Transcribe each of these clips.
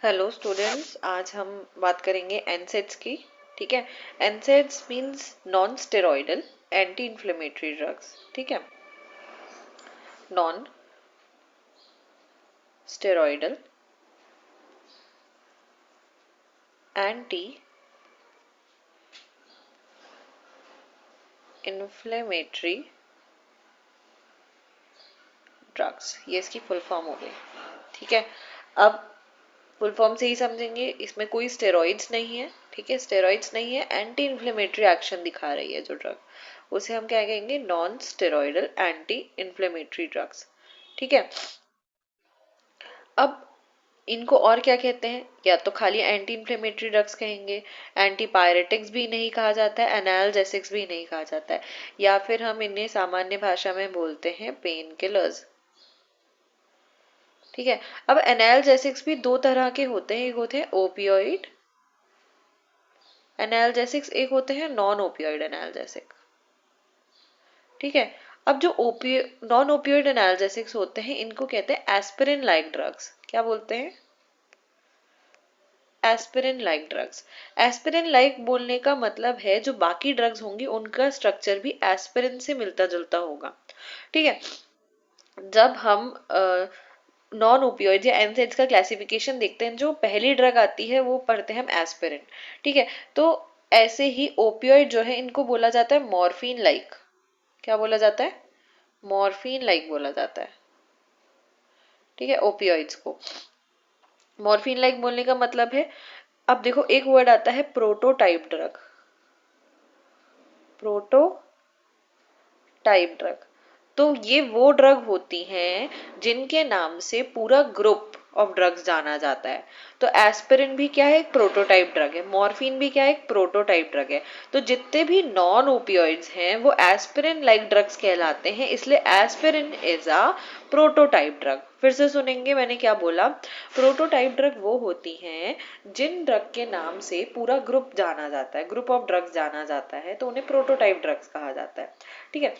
Hello students, आज हम बात करेंगे एनसेड्स की। ठीक है। NSAIDs means non steroidal anti inflammatory drugs. ठीक है। Non steroidal anti inflammatory drugs, ये इसकी फुल फॉर्म हो गई। ठीक है। अब फुल फॉर्म से ही समझेंगे, इसमें कोई स्टेरॉइड्स नहीं है। ठीक है, स्टेरॉइड्स नहीं है, एंटी इन्फ्लेमेटरी एक्शन दिखा रही है जो ड्रग, उसे हम क्या कहेंगे? Non steroidal anti inflammatory drugs. ठीक है। अब इनको और क्या कहते हैं? या तो खाली एंटी इन्फ्लेमेटरी ड्रग्स कहेंगे, एंटी पायरेटिक्स भी नहीं कहा जाता है, एनाल्जेसिक्स भी नहीं कहा जाता है, या फिर हम इन्हें सामान्य भाषा में बोलते हैं पेन किलर्स। ठीक है। अब एनाल्जेसिक्स भी दो तरह के होते हैं, एक होते हैं ओपियोइड एनाल्जेसिक्स, एक होते हैं नॉन ओपियोइड एनाल्जेसिक। ठीक है। अब जो नॉन ओपियोइड एनाल्जेसिक्स होते हैं, इनको कहते हैं एस्पिरिन लाइक ड्रग्स। क्या बोलते हैं? Aspirin like drugs. Aspirin like बोलने का मतलब है जो बाकी ड्रग्स होंगी उनका स्ट्रक्चर भी एस्पिरिन से मिलता जुलता होगा। ठीक है। जब हम नॉन ओपियोइड या एनसेड्स का क्लासिफिकेशन देखते हैं, जो पहली ड्रग आती है वो पढ़ते हैं हम एस्पिरिन। ठीक है। तो ऐसे ही ओपियोइड जो है इनको बोला जाता है मॉर्फिन लाइक। क्या बोला जाता है? मॉर्फिन लाइक बोला जाता है। ठीक है, ओपियोइड्स को मॉर्फिन लाइक बोलने का मतलब है, अब देखो एक वर्ड आता है प्रोटोटाइप ड्रग। प्रोटोटाइप ड्रग, तो ये वो ड्रग होती हैं जिनके नाम से पूरा ग्रुप ऑफ ड्रग्स जाना जाता है। तो एस्पिरिन भी क्या है? एक प्रोटोटाइप ड्रग है। मॉर्फिन भी क्या है? एक प्रोटोटाइप ड्रग है। तो जितने भी नॉन ओपियोइड्स हैं वो एस्पिरिन लाइक ड्रग्स कहलाते हैं, इसलिए aspirin is a prototype drug. फिर से सुनेंगे मैंने क्या बोला? प्रोटोटाइप ड्रग वो होती हैं जिन ड्रग के नाम से पूरा ग्रुप जाना जाता है, ग्रुप ऑफ ड्रग्स जाना जाता है, तो उन्हें प्रोटोटाइप ड्रग्स कहा जाता है। ठीक है।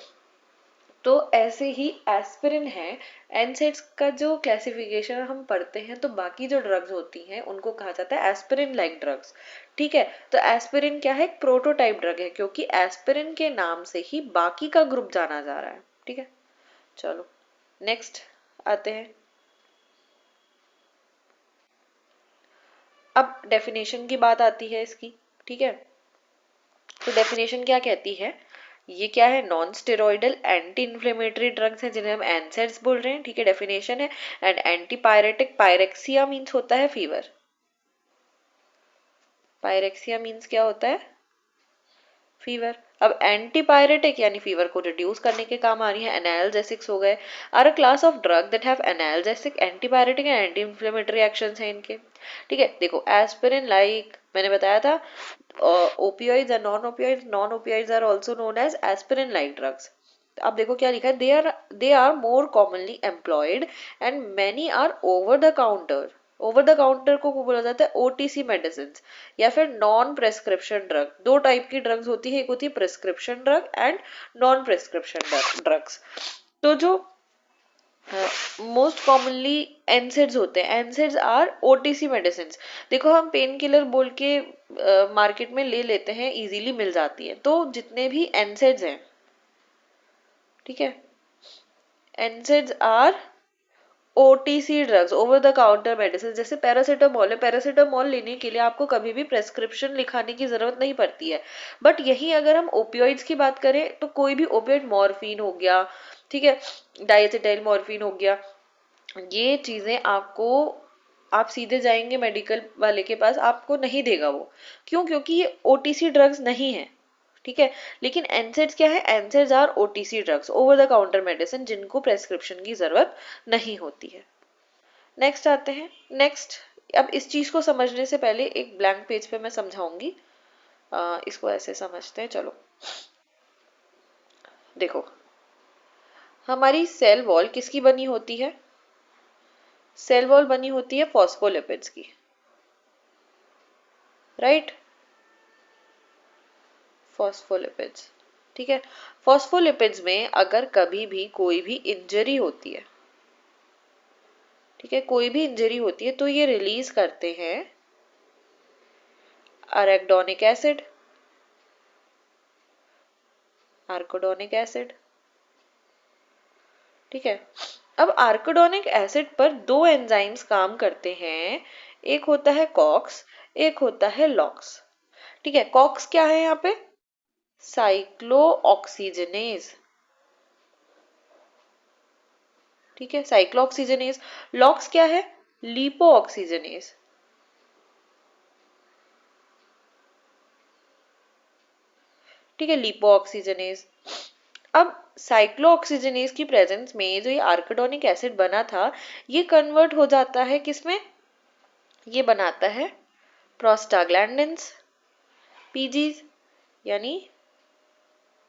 तो ऐसे ही एस्पिरिन है। एनसेड्स का जो क्लासिफिकेशन हम पढ़ते हैं, तो बाकी जो ड्रग्स होती हैं उनको कहा जाता है एस्पिरिन लाइक ड्रग्स। ठीक है। तो एस्पिरिन क्या है? एक प्रोटोटाइप ड्रग है, क्योंकि एस्पिरिन के नाम से ही बाकी का ग्रुप जाना जा रहा है। ठीक है। चलो नेक्स्ट आते हैं। अब डेफिनेशन की बात आती है इसकी। ठीक है। तो डेफिनेशन क्या कहती है? ये क्या है? Non steroidal anti inflammatory drugs हैं जिन्हें हम एनसेड्स बोल रहे हैं। ठीक है, डेफिनेशन है। And anti pyretic, pyrexia means होता है फीवर। पायरेक्सिया मीन्स क्या होता है? फीवर। अब एंटीपायरेटिक यानी फीवर को रिड्यूस करने के काम आ रही है। एनाल्जेसिक्स हो गए, are a class of drug that have analgesic, antipyretic and anti inflammatory actions हैं इनके। ठीक है। देखो एस्पिरिन लाइक मैंने बताया था, opioids and non opioids are also known as aspirin like drugs. अब देखो क्या लिखा है, they are more commonly employed and many are over the counter. Over the counter को बोला जाता है ओटीसी मेडिसिन या फिर नॉन प्रेस्क्रिप्शन ड्रग। दो टाइप की ड्रग्स होती है, एक होती है prescription drug and non prescription drugs. तो जो मोस्ट कॉमनली एनसेड्स होते हैं, एनसेड्स आर ओटीसी मेडिसिन। देखो हम पेन किलर बोल के मार्केट में ले लेते हैं, इजीली मिल जाती है। तो जितने भी एनसेड्स हैं, ठीक है, NSAIDs are OTC drugs, over the counter medicine. जैसे पैरासीटामोल है, पैरासीटामोल लेने के लिए आपको कभी भी प्रेस्क्रिप्शन लिखाने की जरूरत नहीं पड़ती है। बट यही अगर हम ओपियोइड्स की बात करें, तो कोई भी ओपियोइड, मॉर्फिन हो गया, ठीक है, डाइएसिटाइल मॉर्फिन हो गया, ये चीजें आपको, आप सीधे जाएंगे मेडिकल वाले के पास, आपको नहीं देगा वो। क्यों? क्योंकि ये ओटीसी ड्रग्स नहीं है। ठीक है। लेकिन एनसेड्स क्या है? NSAIDs are OTC drugs, over the counter medicine, जिनको प्रेस्क्रिप्शन की जरूरत नहीं होती है। नेक्स्ट आते हैं। नेक्स्ट, अब इस चीज को समझने से पहले एक ब्लैंक पेज पे मैं समझाऊंगी। इसको ऐसे समझते हैं, चलो। देखो, हमारी सेल वॉल किसकी बनी होती है? सेल वॉल बनी होती है फॉस्फोलिपिड्स की, राइट? फॉस्फोलिपिड्स। ठीक है। फॉस्फोलिपिड्स में अगर कभी भी कोई भी इंजरी होती है, ठीक ठीक है, कोई भी इंजरी होती है तो ये रिलीज करते हैं अरेक्डोनिक एसिड, आर्कोडोनिक एसिड। ठीक है, अब आर्कोडोनिक एसिड पर दो एंजाइम्स काम करते हैं, एक होता है कॉक्स, एक होता है लॉक्स। ठीक है, कॉक्स क्या है यहाँ पे? साइक्लोऑक्सीजनेज। ठीक है, साइक्लोऑक्सीजनेज। लॉक्स क्या है? लिपोऑक्सीजनेज। ठीक है, लिपोऑक्सीजनेज। अब साइक्लोऑक्सीजनेज की प्रेजेंस में जो ये आर्किडोनिक एसिड बना था, ये कन्वर्ट हो जाता है किसमें? ये बनाता है प्रोस्टाग्लैंडिन्स, पीजीज, यानी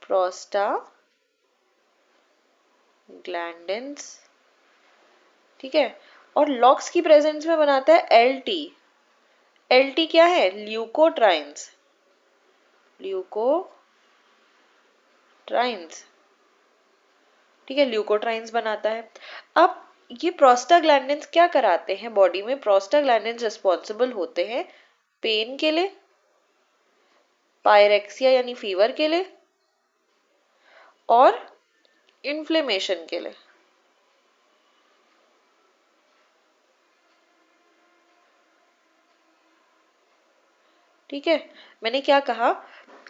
प्रोस्टाग्लैंडिन्स। ठीक है, और लॉक्स की प्रेजेंस में बनाता है एलटी। एलटी क्या है? Leukotrienes, leukotrienes. ठीक है, ल्यूकोट्राइन्स बनाता है। अब ये प्रोस्टाग्लैंडिन्स क्या कराते हैं बॉडी में? प्रोस्टाग्लैंडिन्स रिस्पॉन्सिबल होते हैं पेन के लिए, पायरेक्सिया यानी फीवर के लिए, और इन्फ्लेमेशन के लिए। ठीक है, मैंने क्या कहा?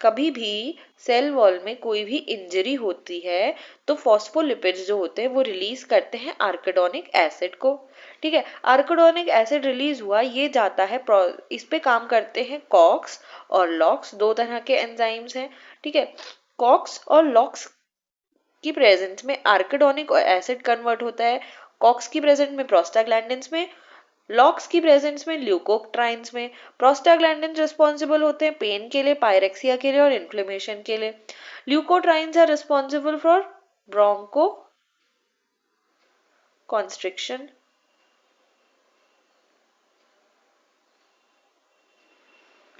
कभी भी सेल वॉल में कोई भी इंजरी होती है तो फॉस्फोलिपिड्स जो होते हैं वो रिलीज करते हैं आर्किडोनिक एसिड को। ठीक है, आर्किडोनिक एसिड रिलीज हुआ, ये जाता है, इस पे काम करते हैं कॉक्स और लॉक्स, दो तरह के एंजाइम्स हैं। ठीक है, कॉक्स और लॉक्स की प्रेजेंस में आर्किडोनिक एसिड कन्वर्ट होता है, कॉक्स की प्रेजेंस में प्रोस्टाग्लैंडिन्स में, लॉक्स की प्रेजेंस में ल्यूकोट्राइन्स में। प्रोस्टाग्लैंडिन्स रिस्पॉन्सिबल होते हैं पेन के लिए, पायरेक्सिया के लिए और इन्फ्लेमेशन के लिए। Leukotrienes are responsible for broncho constriction.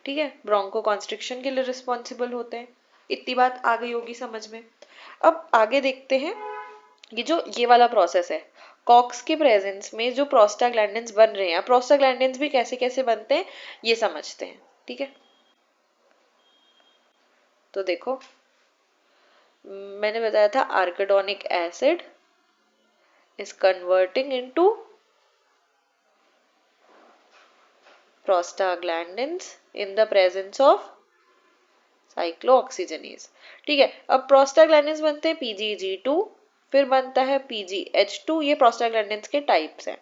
ठीक है, ब्रोंको कॉन्स्ट्रिक्शन के लिए रिस्पॉन्सिबल होते हैं। इतनी बात आ गई होगी समझ में। अब आगे देखते हैं, ये वाला प्रोसेस है, कॉक्स के प्रेजेंस में जो प्रोस्टाग्लैंडिन्स बन रहे हैं, प्रोस्टाग्लैंडिन्स भी कैसे कैसे बनते हैं ये समझते हैं। ठीक है, तो देखो, मैंने बताया था arachidonic acid is converting into prostaglandins in the presence of cyclooxygenase। ठीक है, अब प्रोस्टाग्लैंडिन्स बनते हैं PGG2, फिर बनता है PGH2, ये प्रोस्टाग्लैंडिन्स के टाइप्स हैं।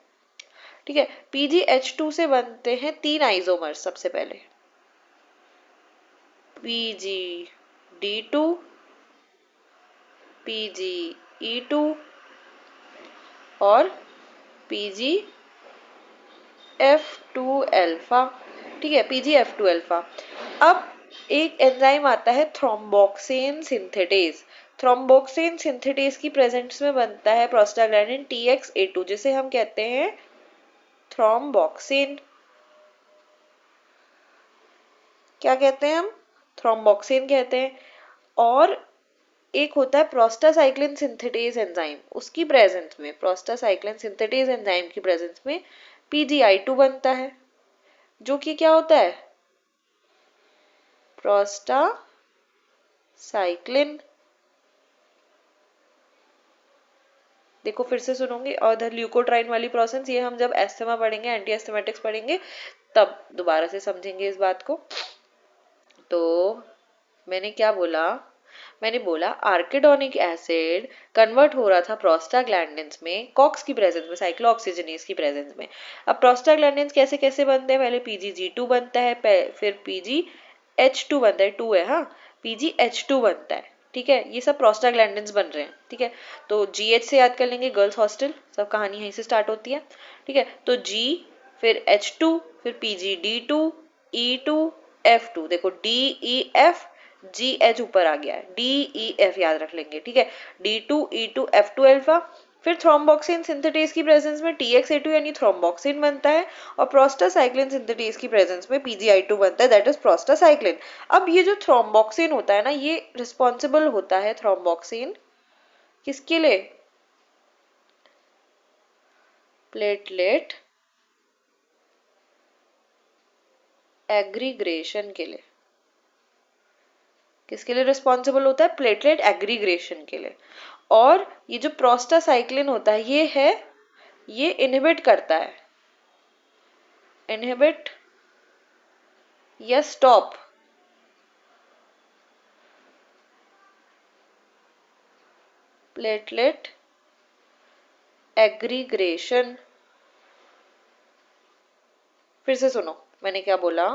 ठीक है, PGH2 से बनते हैं तीन आइसोमर्स, सबसे पहले PGD2, PGE2 और PGF2 अल्फा। ठीक है, PGF2 अल्फा। अब एक एंजाइम आता है थ्रोम्बोक्सेन सिंथेटेज। थ्रोम्बोक्सेन सिंथेटेज की प्रेजेंस में बनता है प्रोस्टाग्लैंडिन TXA2, जिसे हम कहते हैं थ्रोम्बोक्सेन। क्या कहते हैं हम? थ्रोम्बोक्सेन कहते हैं। और एक होता है प्रोस्टासाइक्लिन सिंथेटेज एंजाइम, उसकी प्रेजेंस में, प्रोस्टासाइक्लिन सिंथेटेज एंजाइम की प्रेजेंस में PGI2 बनता है, जो कि क्या होता है? प्रोस्टासाइक्लिन। देखो फिर से सुनोगे, और इधर ल्यूकोट्राइन वाली प्रोसेस, ये हम जब एस्थमा पढ़ेंगे, एंटी एस्थमेटिक्स पढ़ेंगे, तब दोबारा से समझेंगे इस बात को। तो मैंने क्या बोला? मैंने बोला आर्किडोनिक एसिड कन्वर्ट हो रहा था प्रोस्टाग्लैंडिन्स में, कॉक्स की प्रेजेंस में, साइक्लोऑक्सीजनेज की प्रेजेंस में। अब प्रोस्टाग्लैंडिन्स कैसे कैसे बनते हैं? पहले PGG2 बनता है, फिर PGH2 बनता है, 2 है, हाँ, PGH2 बनता है। ठीक है, ये सब प्रोस्टाग्लैंडिन्स बन रहे हैं। ठीक है, तो GH से याद कर लेंगे, गर्ल्स हॉस्टल, सब कहानी यहीं से स्टार्ट होती है। ठीक है, तो G, फिर H2, फिर PGD2, E2, F2। देखो DEF, GH ऊपर आ गया है, DEF याद रख लेंगे। ठीक है, D2, E2, F2 अल्फा। फिर थ्रोम्बोक्सिन सिंथेटेज की प्रेजेंस में TXA2 यानी थ्रोम्बोक्सिन बनता है, और प्रोस्टासाइक्लिन सिंथेटेज की प्रेजेंस में PGI2 बनता है, दैट इज प्रोस्टासाइक्लिन। अब ये जो थ्रोम्बोक्सिन होता है ना, ये रिस्पॉन्सिबल होता है, थ्रोम्बोक्सिन, किसके लिए? प्लेटलेट एग्रीग्रेशन के लिए। किसके लिए रिस्पॉन्सिबल होता है? प्लेटलेट एग्रीग्रेशन के लिए। और ये जो प्रोस्टासाइक्लिन होता है ये इनहिबिट करता है, इनहिबिट या स्टॉप प्लेटलेट एग्रीग्रेशन। फिर से सुनो मैंने क्या बोला।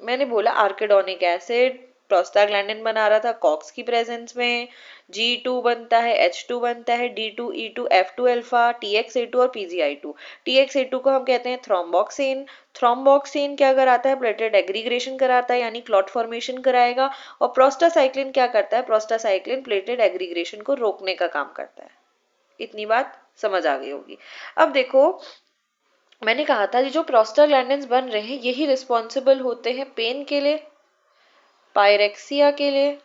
मैंने बोला आर्किडोनिक एसिड प्रोस्टाग्लैंडिन बना रहा था कॉक्स की प्रेजेंस में, G2 बनता है, H2 बनता है, D2 E2 F2 alpha, TXA2 और PGI2। TXA2 को हम कहते हैं थ्रोम्बोक्सिन। थ्रोम्बोक्सिन क्या कराता है? प्लेटलेट एग्रीग्रेशन कराता है यानी क्लॉट फॉर्मेशन कराएगा। और प्रोस्टासाइक्लिन क्या करता है? प्रोस्टासाइक्लिन प्लेटलेट एग्रीग्रेशन को रोकने का काम करता है। इतनी बात समझ आ गई होगी। अब देखो मैंने कहा था ये जो प्रोस्टाग्लैंडिन्स बन रहे हैं यही रिस्पॉन्सिबल होते हैं पेन के लिए, पायरेक्सिया के लिए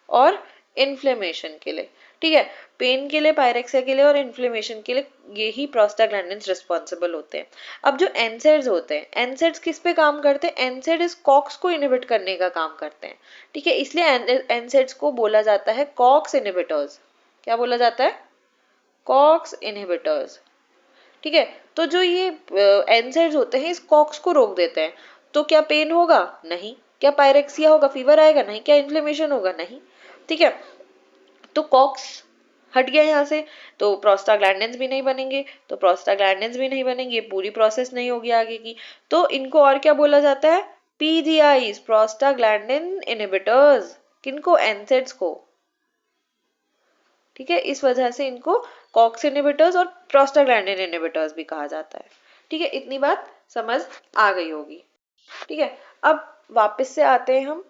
और इन्फ्लेमेशन के लिए। ठीक है, पेन के लिए, पायरेक्सिया के लिए और इन्फ्लेमेशन के लिए यही प्रोस्टाग्लैंडिन्स रिस्पॉन्सिबल होते हैं। अब जो एनसेड्स होते हैं, एनसेड्स किस पे काम करते हैं? एनसेड इस कॉक्स को इनहिबिट करने का काम करते हैं। ठीक है, इसलिए एनसेड्स को बोला जाता है कॉक्स इनहिबिटर्स। क्या बोला जाता है? COX inhibitors. ठीक है, तो जो ये एनसेड्स होते हैं इस कॉक्स को रोक देते हैं। तो क्या पेन होगा? नहीं। क्या पायरेक्सिया होगा? फीवर आएगा? नहीं। क्या इन्फ्लेमेशन होगा? नहीं। ठीक है, तो कॉक्स हट गया यहाँ से, तो प्रोस्टाग्लैंडिन्स भी नहीं बनेंगे। तो प्रोस्टाग्लैंडिन्स भी नहीं बनेंगे, पूरी प्रोसेस नहीं होगी आगे की। तो इनको और क्या बोला जाता है? पीजीआईज, प्रोस्टाग्लैंडिन इनहिबिटर्स। किनको? एनसेड्स को। ठीक है, इस वजह से इनको कॉक्स इनहिबिटर्स और प्रोस्टाग्लैंडिन इनहिबिटर्स भी कहा जाता है। ठीक है, इतनी बात समझ आ गई होगी। ठीक है, अब वापस से आते हैं हम।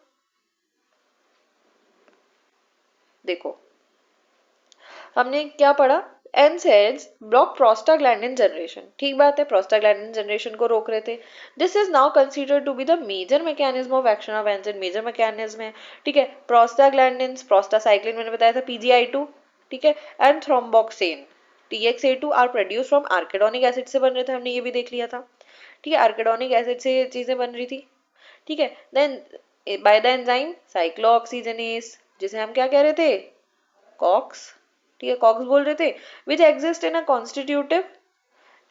देखो हमने क्या पढ़ा? NSAIDs block prostaglandin generation. ठीक बात है, प्रोस्टाग्लैंडिन जनरेशन को रोक रहे थे। This is now considered to be the major mechanism of action of NSAID. Major mechanism है। ठीक है, प्रोस्टाग्लैंडिन, प्रोस्टासाइक्लिन मैंने बताया था, PGI2, ठीक है, and thromboxane TXA2 are produce from arachidonic acid से बन रहे थे, हमने ये भी देख लिया था। ठीक है, आर्किडोनिक एसिड से ये चीजें बन रही थी। ठीक है, then by the enzyme cyclooxygenase, जिसे हम क्या कह रहे थे? कॉक्स। ठीक है, कॉक्स बोल रहे थे, विच exist in a constitutive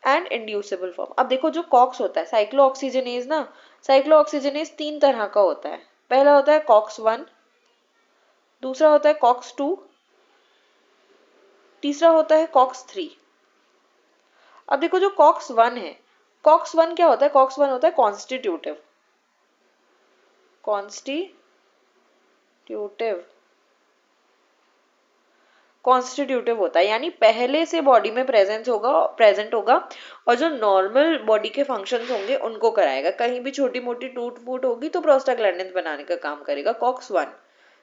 and inducible form. अब देखो जो कॉक्स होता है साइक्लोऑक्सीजनेज ना, साइक्लोऑक्सीजनेज 3 तरह का होता है। पहला होता है कॉक्स 1, दूसरा होता है कॉक्स 2, तीसरा होता है कॉक्स 3। अब देखो जो कॉक्स 1 है, कॉक्स 1 क्या होता है? कॉक्स 1 होता है कॉन्स्टिट्यूटिव, कॉन्स्टिट्यूटिव कॉन्स्टिट्यूटिव होता है, यानी पहले से बॉडी में प्रेजेंट होगा और जो नॉर्मल बॉडी के फंक्शंस होंगे उनको कराएगा। कहीं भी छोटी मोटी टूट फूट होगी तो प्रोस्टाग्लैंडिन बनाने का काम करेगा कॉक्स 1।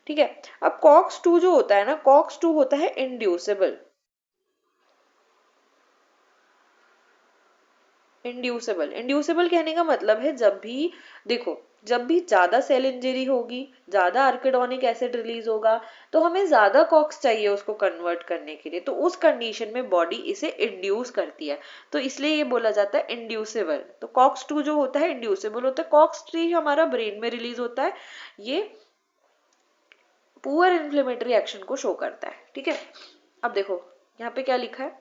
ठीक है, अब कॉक्स 2 जो होता है ना, कॉक्स 2 होता है इंड्यूसिबल। इंड्यूसिबल कहने का मतलब है जब भी, देखो जब भी ज्यादा सेल इंजरी होगी, ज्यादा आर्किडोनिक एसिड रिलीज होगा, तो हमें ज्यादा कॉक्स चाहिए उसको कन्वर्ट करने के लिए, तो उस कंडीशन में बॉडी इसे इंड्यूस करती है, तो इसलिए ये बोला जाता है इंड्यूसिबल। तो कॉक्स 2 जो होता है इंड्यूसिबल होता है। कॉक्स 3 हमारा ब्रेन में रिलीज होता है, ये पुअर इन्फ्लेमेटरी एक्शन को शो करता है। ठीक है, अब देखो यहाँ पे क्या लिखा है?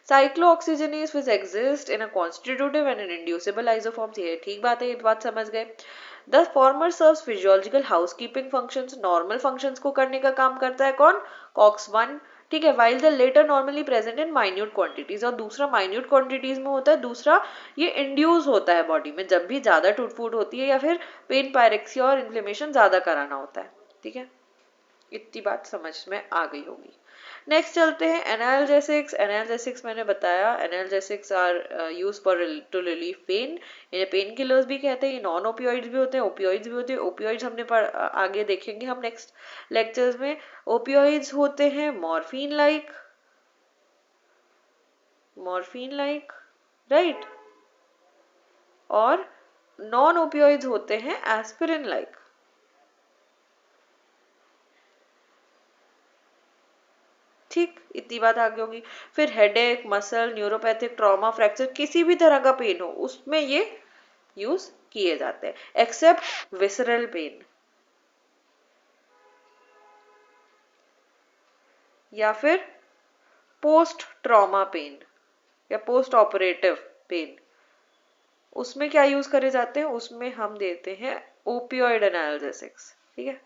Cyclooxygenase which exist in a constitutive and an inducible isoforms. ये ठीक बात है, ये बात समझ गए। The former serves physiological housekeeping functions, normal functions को करने का काम करता है कौन? कॉक्स 1। ठीक है, while the latter normally present in minute quantities, और दूसरा माइन्यूट क्वांटिटीज में होता है, दूसरा ये इंड्यूस होता है बॉडी में जब भी ज्यादा टूट फूट होती है या फिर पेन, पायरेक्सिया और इन्फ्लेमेशन ज्यादा कराना होता है। ठीक है, इतनी बात समझ में आ गई होगी। नेक्स्ट चलते हैं एनाल्जेसिक्स। एनाल्जेसिक्स मैंने बताया, analgesics are use for to relieve pain. इन्हें पेन किलर्स भी कहते हैं। ये नॉन ओपियोइड्स भी होते हैं, ओपियोइड्स भी होते हैं। ओपियोइड्स हमने आगे देखेंगे हम नेक्स्ट लेक्चर्स में। ओपियोइड्स होते हैं मॉर्फिन लाइक, राइट, और नॉन ओपियोइड्स होते हैं एस्पिरिन लाइक। ठीक, इतनी बात आगे होगी। फिर headache, muscle, neuropathic, trauma, fracture, किसी भी तरह का पेन हो उसमें ये यूज किए जाते हैं, एक्सेप्ट विसरल पेन या फिर पोस्ट ट्रॉमा पेन या पोस्ट ऑपरेटिव पेन। उसमें क्या यूज करे जाते हैं, उसमें हम देते हैं ओपियोइड एनाल्जेसिक्स। ठीक है,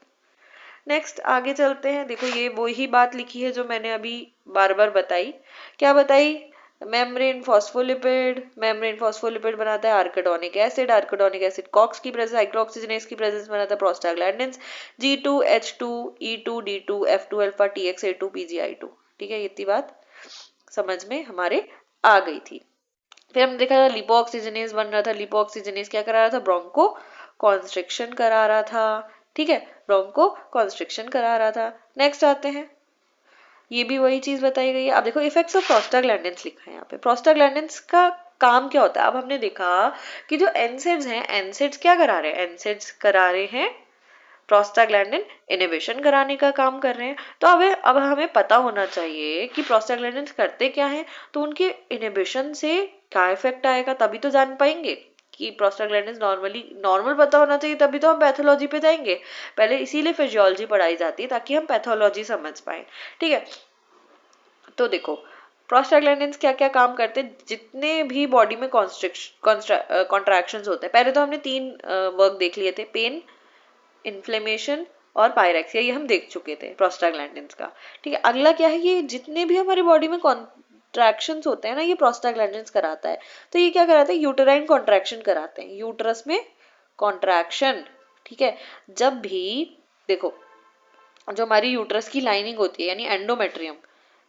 नेक्स्ट आगे चलते हैं। देखो ये वही बात लिखी है जो मैंने अभी बार बार बताई। क्या बताई, मेम्ब्रेन फॉस्फोलिपिड बनाता है arachidonic acid, arachidonic acid COX की प्रेजेंस, हाइड्रोक्सीजनेस की प्रेजेंस बनाता है prostaglandins, G2H2E2D2F2 alpha TXA2 PGI2। ठीक है, इतनी बात समझ में हमारे आ गई थी। फिर हमने देखा था लिपोऑक्सीजनेस बन रहा था, लिपोऑक्सीजनेस क्या करा रहा था, ब्रोंको कॉन्स्ट्रिक्शन करा रहा था। ठीक है, ब्रोंको कॉन्स्ट्रिक्शन करा रहा था। नेक्स्ट आते हैं, ये भी वही चीज बताई गई है। अब देखो इफेक्ट्स ऑफ प्रोस्टाग्लैंडिन्स लिखा है यहाँ पे। प्रोस्टाग्लैंडिन्स का काम क्या होता है, अब हमने देखा कि जो एनसेड्स हैं, एनसेड्स क्या करा रहे हैं, एनसेड्स करा रहे हैं प्रोस्टाग्लैंडिन इनहिबिशन कराने का काम कर रहे हैं। तो अब हमें पता होना चाहिए कि प्रोस्टाग्लैंडिन करते क्या हैं, तो उनके इनहिबिशन से क्या इफेक्ट आएगा, तभी तो जान पाएंगे कि प्रोस्टाग्लैंडिन नॉर्मल पता होना चाहिए, तभी तो हम पैथोलॉजी पे जाएंगे। पहले इसीलिए फिजियोलॉजी पढ़ाई जाती है ताकि हम पैथोलॉजी समझ पाए। ठीक है, तो देखो प्रोस्टाग्लैंडिन्स क्या क्या काम करते हैं, जितने भी बॉडी में कॉन्ट्रैक्शंस होते हैं। पहले तो हमने तीन वर्क देख लिए थे, पेन, इन्फ्लेमेशन और पायरेक्सिया, ये हम देख चुके थे प्रोस्टाग्लैंडिन्स का। ठीक है, अगला क्या है, ये जितने भी हमारी बॉडी में कॉन्ट्रैक्शंस होते हैं ना, ये प्रोस्टाग्लैंडिन्स कराता है। तो ये क्या कराते हैं, यूटेराइन कॉन्ट्रैक्शन कराते हैं, यूटरस में कॉन्ट्रैक्शन। ठीक है, जब भी देखो जो हमारी यूटरस की लाइनिंग होती है यानी एंडोमेट्रियम,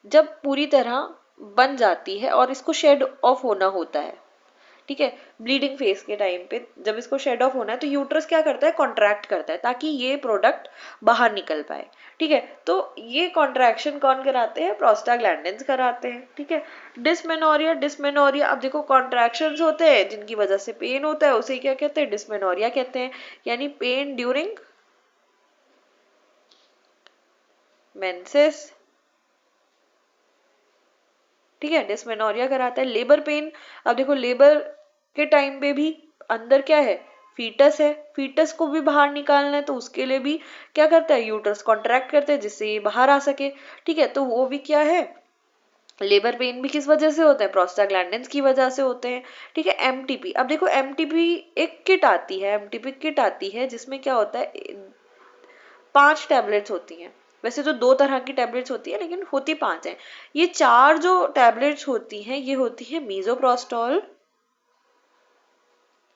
जब पूरी तरह बन जाती है और इसको शेड ऑफ होना होता है, ठीक है, ब्लीडिंग फेज के टाइम पे जब इसको शेड ऑफ होना है, तो यूट्रस क्या करता है, कॉन्ट्रैक्ट करता है ताकि ये प्रोडक्ट बाहर निकल पाए। ठीक है, तो ये कॉन्ट्रैक्शन कौन कराते हैं, प्रोस्टाग्लैंडिन्स कराते हैं। ठीक है, डिस्मेनोरिया, डिस्मेनोरिया, अब देखो कॉन्ट्रैक्शंस होते हैं जिनकी वजह से पेन होता है, उसे क्या कहते हैं, डिस्मेनोरिया कहते हैं, यानी पेन ड्यूरिंग मेंसेस। ठीक है, डिस्मेनोरिया कराता है। लेबर पेन, अब देखो लेबर के टाइम पे भी अंदर क्या है, फीटस है, फीटस को भी बाहर निकालना है, तो उसके लिए भी क्या करता है, यूट्रस कॉन्ट्रैक्ट करता है जिससे ये बाहर आ सके। ठीक है, तो वो भी क्या है, लेबर पेन भी किस वजह से होता है, प्रोस्टाग्लैंडिन्स की वजह से होते हैं। ठीक है, एमटीपी, अब देखो एमटीपी एक किट आती है, एमटीपी किट आती है जिसमें क्या होता है, 5 टैबलेट्स होती हैं। वैसे तो 2 तरह की टैबलेट्स होती है लेकिन होती 5 हैं। ये 4 जो टैबलेट्स होती हैं ये होती है मीजोप्रोस्टॉल,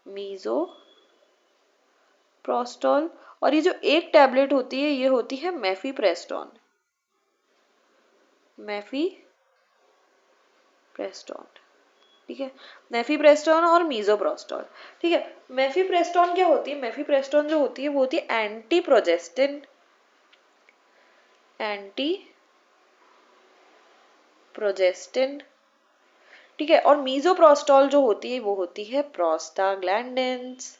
मीजोप्रोस्टॉल, और ये जो एक टैबलेट होती है ये होती है मेफीप्रेस्टोन, मेफीप्रेस्टोन। ठीक है, मेफीप्रेस्टोन और मीजोप्रोस्टॉल। ठीक है, मेफीप्रेस्टोन क्या होती है, मेफीप्रेस्टोन जो होती है वो होती है एंटी प्रोजेस्टिन, एंटी प्रोजेस्टिन। ठीक है, और मीजोप्रोस्टॉल जो होती है वो होती है प्रोस्टाग्लैंडिन्स।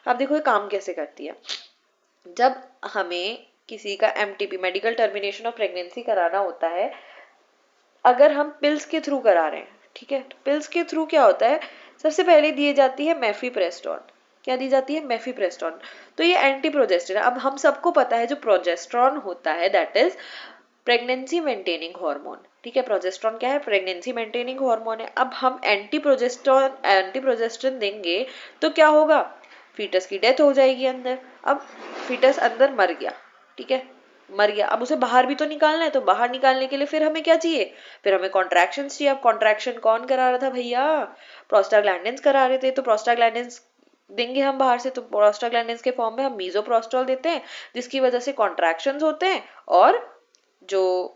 अब देखो ये काम कैसे करती है, जब हमें किसी का MTP medical termination of pregnancy कराना होता है, अगर हम पिल्स के थ्रू करा रहे हैं, ठीक है, तो पिल्स के थ्रू क्या होता है, सबसे पहले दी जाती है मेफीप्रेस्टोन। क्या दी जाती है, मेफीप्रेस्टोन। तो ये एंटी प्रोजेस्टेरॉन, अब हम सबको पता है जो प्रोजेस्टेरॉन होता है that is pregnancy maintaining hormone. ठीक है, प्रोजेस्टेरॉन क्या है, प्रेगनेंसी मेंटेनिंग हार्मोन है। अब हम एंटी प्रोजेस्टेरॉन देंगे तो क्या होगा, फीटस की डेथ हो जाएगी अंदर। अब फीटस अंदर मर गया, ठीक है, मर गया, अब उसे बाहर भी तो निकालना है, तो बाहर निकालने के लिए फिर हमें क्या चाहिए, फिर हमें कॉन्ट्रैक्शंस चाहिए। अब कॉन्ट्रैक्शन कौन करा रहा था भैया, प्रोस्टाग्लैंडिन्स करा रहे थे, तो प्रोस्टाग्लैंडिन्स देंगे हम बाहर से, तो प्रोस्टाग्लैंडिन्स के फॉर्म में हम मीजोप्रोस्टॉल देते हैं जिसकी वजह से कॉन्ट्रैक्शंस होते हैं, और जो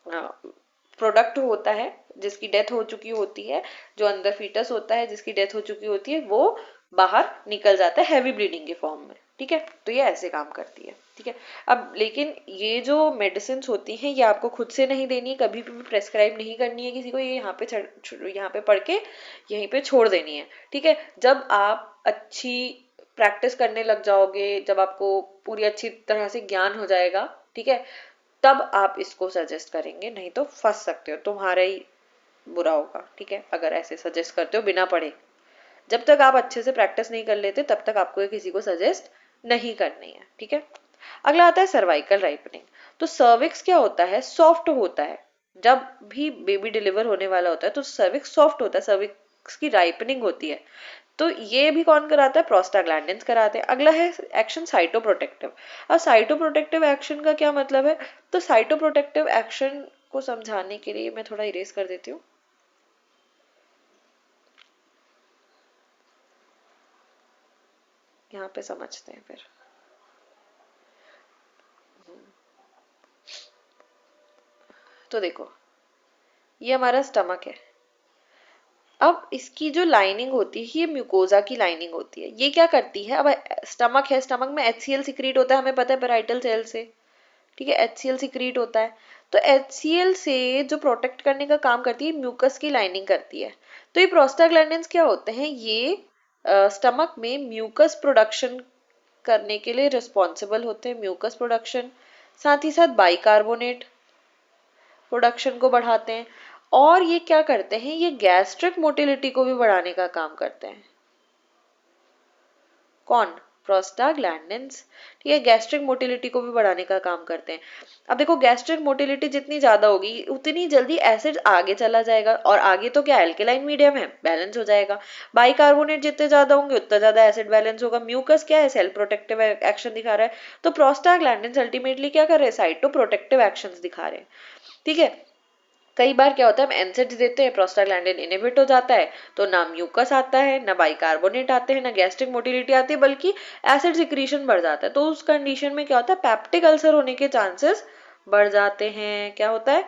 प्रोडक्ट होता है जिसकी डेथ हो चुकी होती है, जो अंदर फीटस होता है जिसकी डेथ हो चुकी होती है, वो बाहर निकल जाता है हैवी ब्लीडिंग के फॉर्म में। ठीक है, तो ये ऐसे काम करती है। ठीक है, अब लेकिन ये जो मेडिसिन होती हैं ये आपको खुद से नहीं देनी है, कभी भी प्रेस्क्राइब नहीं करनी है किसी को, ये यहाँ पे पढ़ के यहीं पे छोड़ देनी है। ठीक है, जब आप अच्छी प्रैक्टिस करने लग जाओगे, जब आपको पूरी अच्छी तरह से ज्ञान हो जाएगा, ठीक है, तब आप इसको सजेस्ट करेंगे, नहीं तो फंस सकते हो, तुम्हारा ही बुरा होगा, ठीक है, अगर ऐसे सजेस्ट करते हो बिना पढ़े। जब तक आप अच्छे से प्रैक्टिस नहीं कर लेते तब तक आपको ये किसी को सजेस्ट नहीं करनी है, ठीक है। अगला आता है सर्वाइकल राइपनिंग। तो सर्विक्स क्या होता है, सॉफ्ट होता है। जब भी बेबी डिलीवर होने वाला होता है तो सर्विक्स सॉफ्ट होता है, सर्विक्स की राइपनिंग होती है। तो ये भी कौन कराता है, प्रोस्टाग्लैंडिन्स कराते हैं। अगला है एक्शन साइटोप्रोटेक्टिव। अब साइटोप्रोटेक्टिव एक्शन का क्या मतलब है, तो साइटोप्रोटेक्टिव एक्शन को समझाने के लिए मैं थोड़ा इरेज कर देती हूँ। यहाँ पे समझते हैं फिर। तो देखो, ये हमारा स्टमक है। अब इसकी जो लाइनिंग होती है ये म्यूकोजा की लाइनिंग होती है। ये क्या करती है, अब स्टमक है, स्टमक में HCl सिक्रीट होता है, हमें पता है पेराइटल सेल से, ठीक है, HCl सिक्रीट होता है। तो HCl से जो प्रोटेक्ट करने का काम करती है म्यूकस की लाइनिंग करती है। तो ये प्रोस्टाग्लैंडिन्स क्या होते हैं, ये स्टमक में म्यूकस प्रोडक्शन करने के लिए रिस्पॉन्सिबल होते हैं, म्यूकस प्रोडक्शन, साथ ही साथ बाइकार्बोनेट प्रोडक्शन को बढ़ाते हैं। और ये क्या करते हैं, ये गैस्ट्रिक मोटिलिटी को भी बढ़ाने का काम करते हैं। कौन, प्रोस्टाग्लैंडिन्स, ठीक है, गैस्ट्रिक मोटिलिटी को भी बढ़ाने का काम करते हैं। अब देखो, गैस्ट्रिक मोटिलिटी जितनी ज्यादा होगी उतनी जल्दी एसिड आगे चला जाएगा, और आगे तो क्या एल्केलाइन मीडियम है, बैलेंस हो जाएगा। बाइकार्बोनेट जितने ज्यादा होंगे उतना ज्यादा एसिड बैलेंस होगा। म्यूकस क्या है, सेल प्रोटेक्टिव एक्शन दिखा रहा है। तो प्रोस्टाग्लैंडिन्स अल्टीमेटली क्या कर रहे हैं, साइटो प्रोटेक्टिव एक्शन दिखा रहे हैं, ठीक है। कई बार क्या होता है, हम एनसेड्स देते हैं, प्रोस्टाग्लैंडिन इनहिबिट हो जाता है, तो ना म्यूकस आता है, ना बाइकार्बोनेट आते हैं, ना गैस्ट्रिक मोटिलिटी आती है, बल्कि एसिड सिक्रीशन बढ़ जाता है। तो उस कंडीशन में क्या होता है, पैप्टिक अल्सर होने के चांसेस बढ़ जाते हैं। क्या होता है,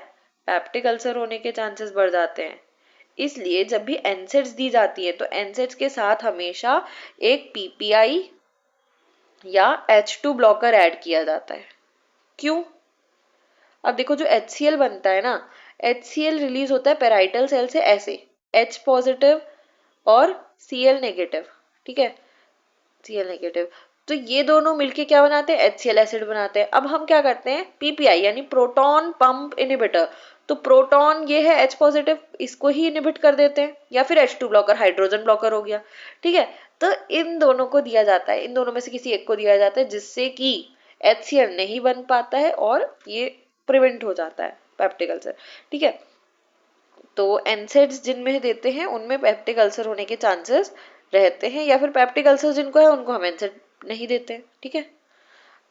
पैप्टिक अल्सर होने के चांसेस बढ़ जाते हैं। इसलिए जब भी एनसेड्स दी जाती है तो एनसेड्स के साथ हमेशा एक PPI या H2 ब्लॉकर ऐड किया जाता है। क्यों, अब देखो जो HCl बनता है ना, HCl रिलीज होता है पेराइटल सेल से ऐसे, H पॉजिटिव और Cl नेगेटिव, ठीक है, Cl नेगेटिव। तो ये दोनों मिलके क्या बनाते हैं, HCl एसिड बनाते हैं। अब हम क्या करते हैं, PPI यानी प्रोटॉन पंप इनहिबिटर। तो प्रोटॉन ये है H पॉजिटिव, इसको ही इनहिबिट कर देते हैं, या फिर H2 ब्लॉकर, हाइड्रोजन ब्लॉकर हो गया, ठीक है। तो इन दोनों को दिया जाता है, इन दोनों में से किसी एक को दिया जाता है, जिससे कि HCl नहीं बन पाता है और ये प्रिवेंट हो जाता है पेप्टिक अल्सर, ठीक है। तो एनसेड्स जिनमें देते हैं उनमें पेप्टिक अल्सर होने के चांसेस रहते हैं, या फिर पेप्टिक अल्सर जिनको है उनको हम एनसेड नहीं देते, ठीक है।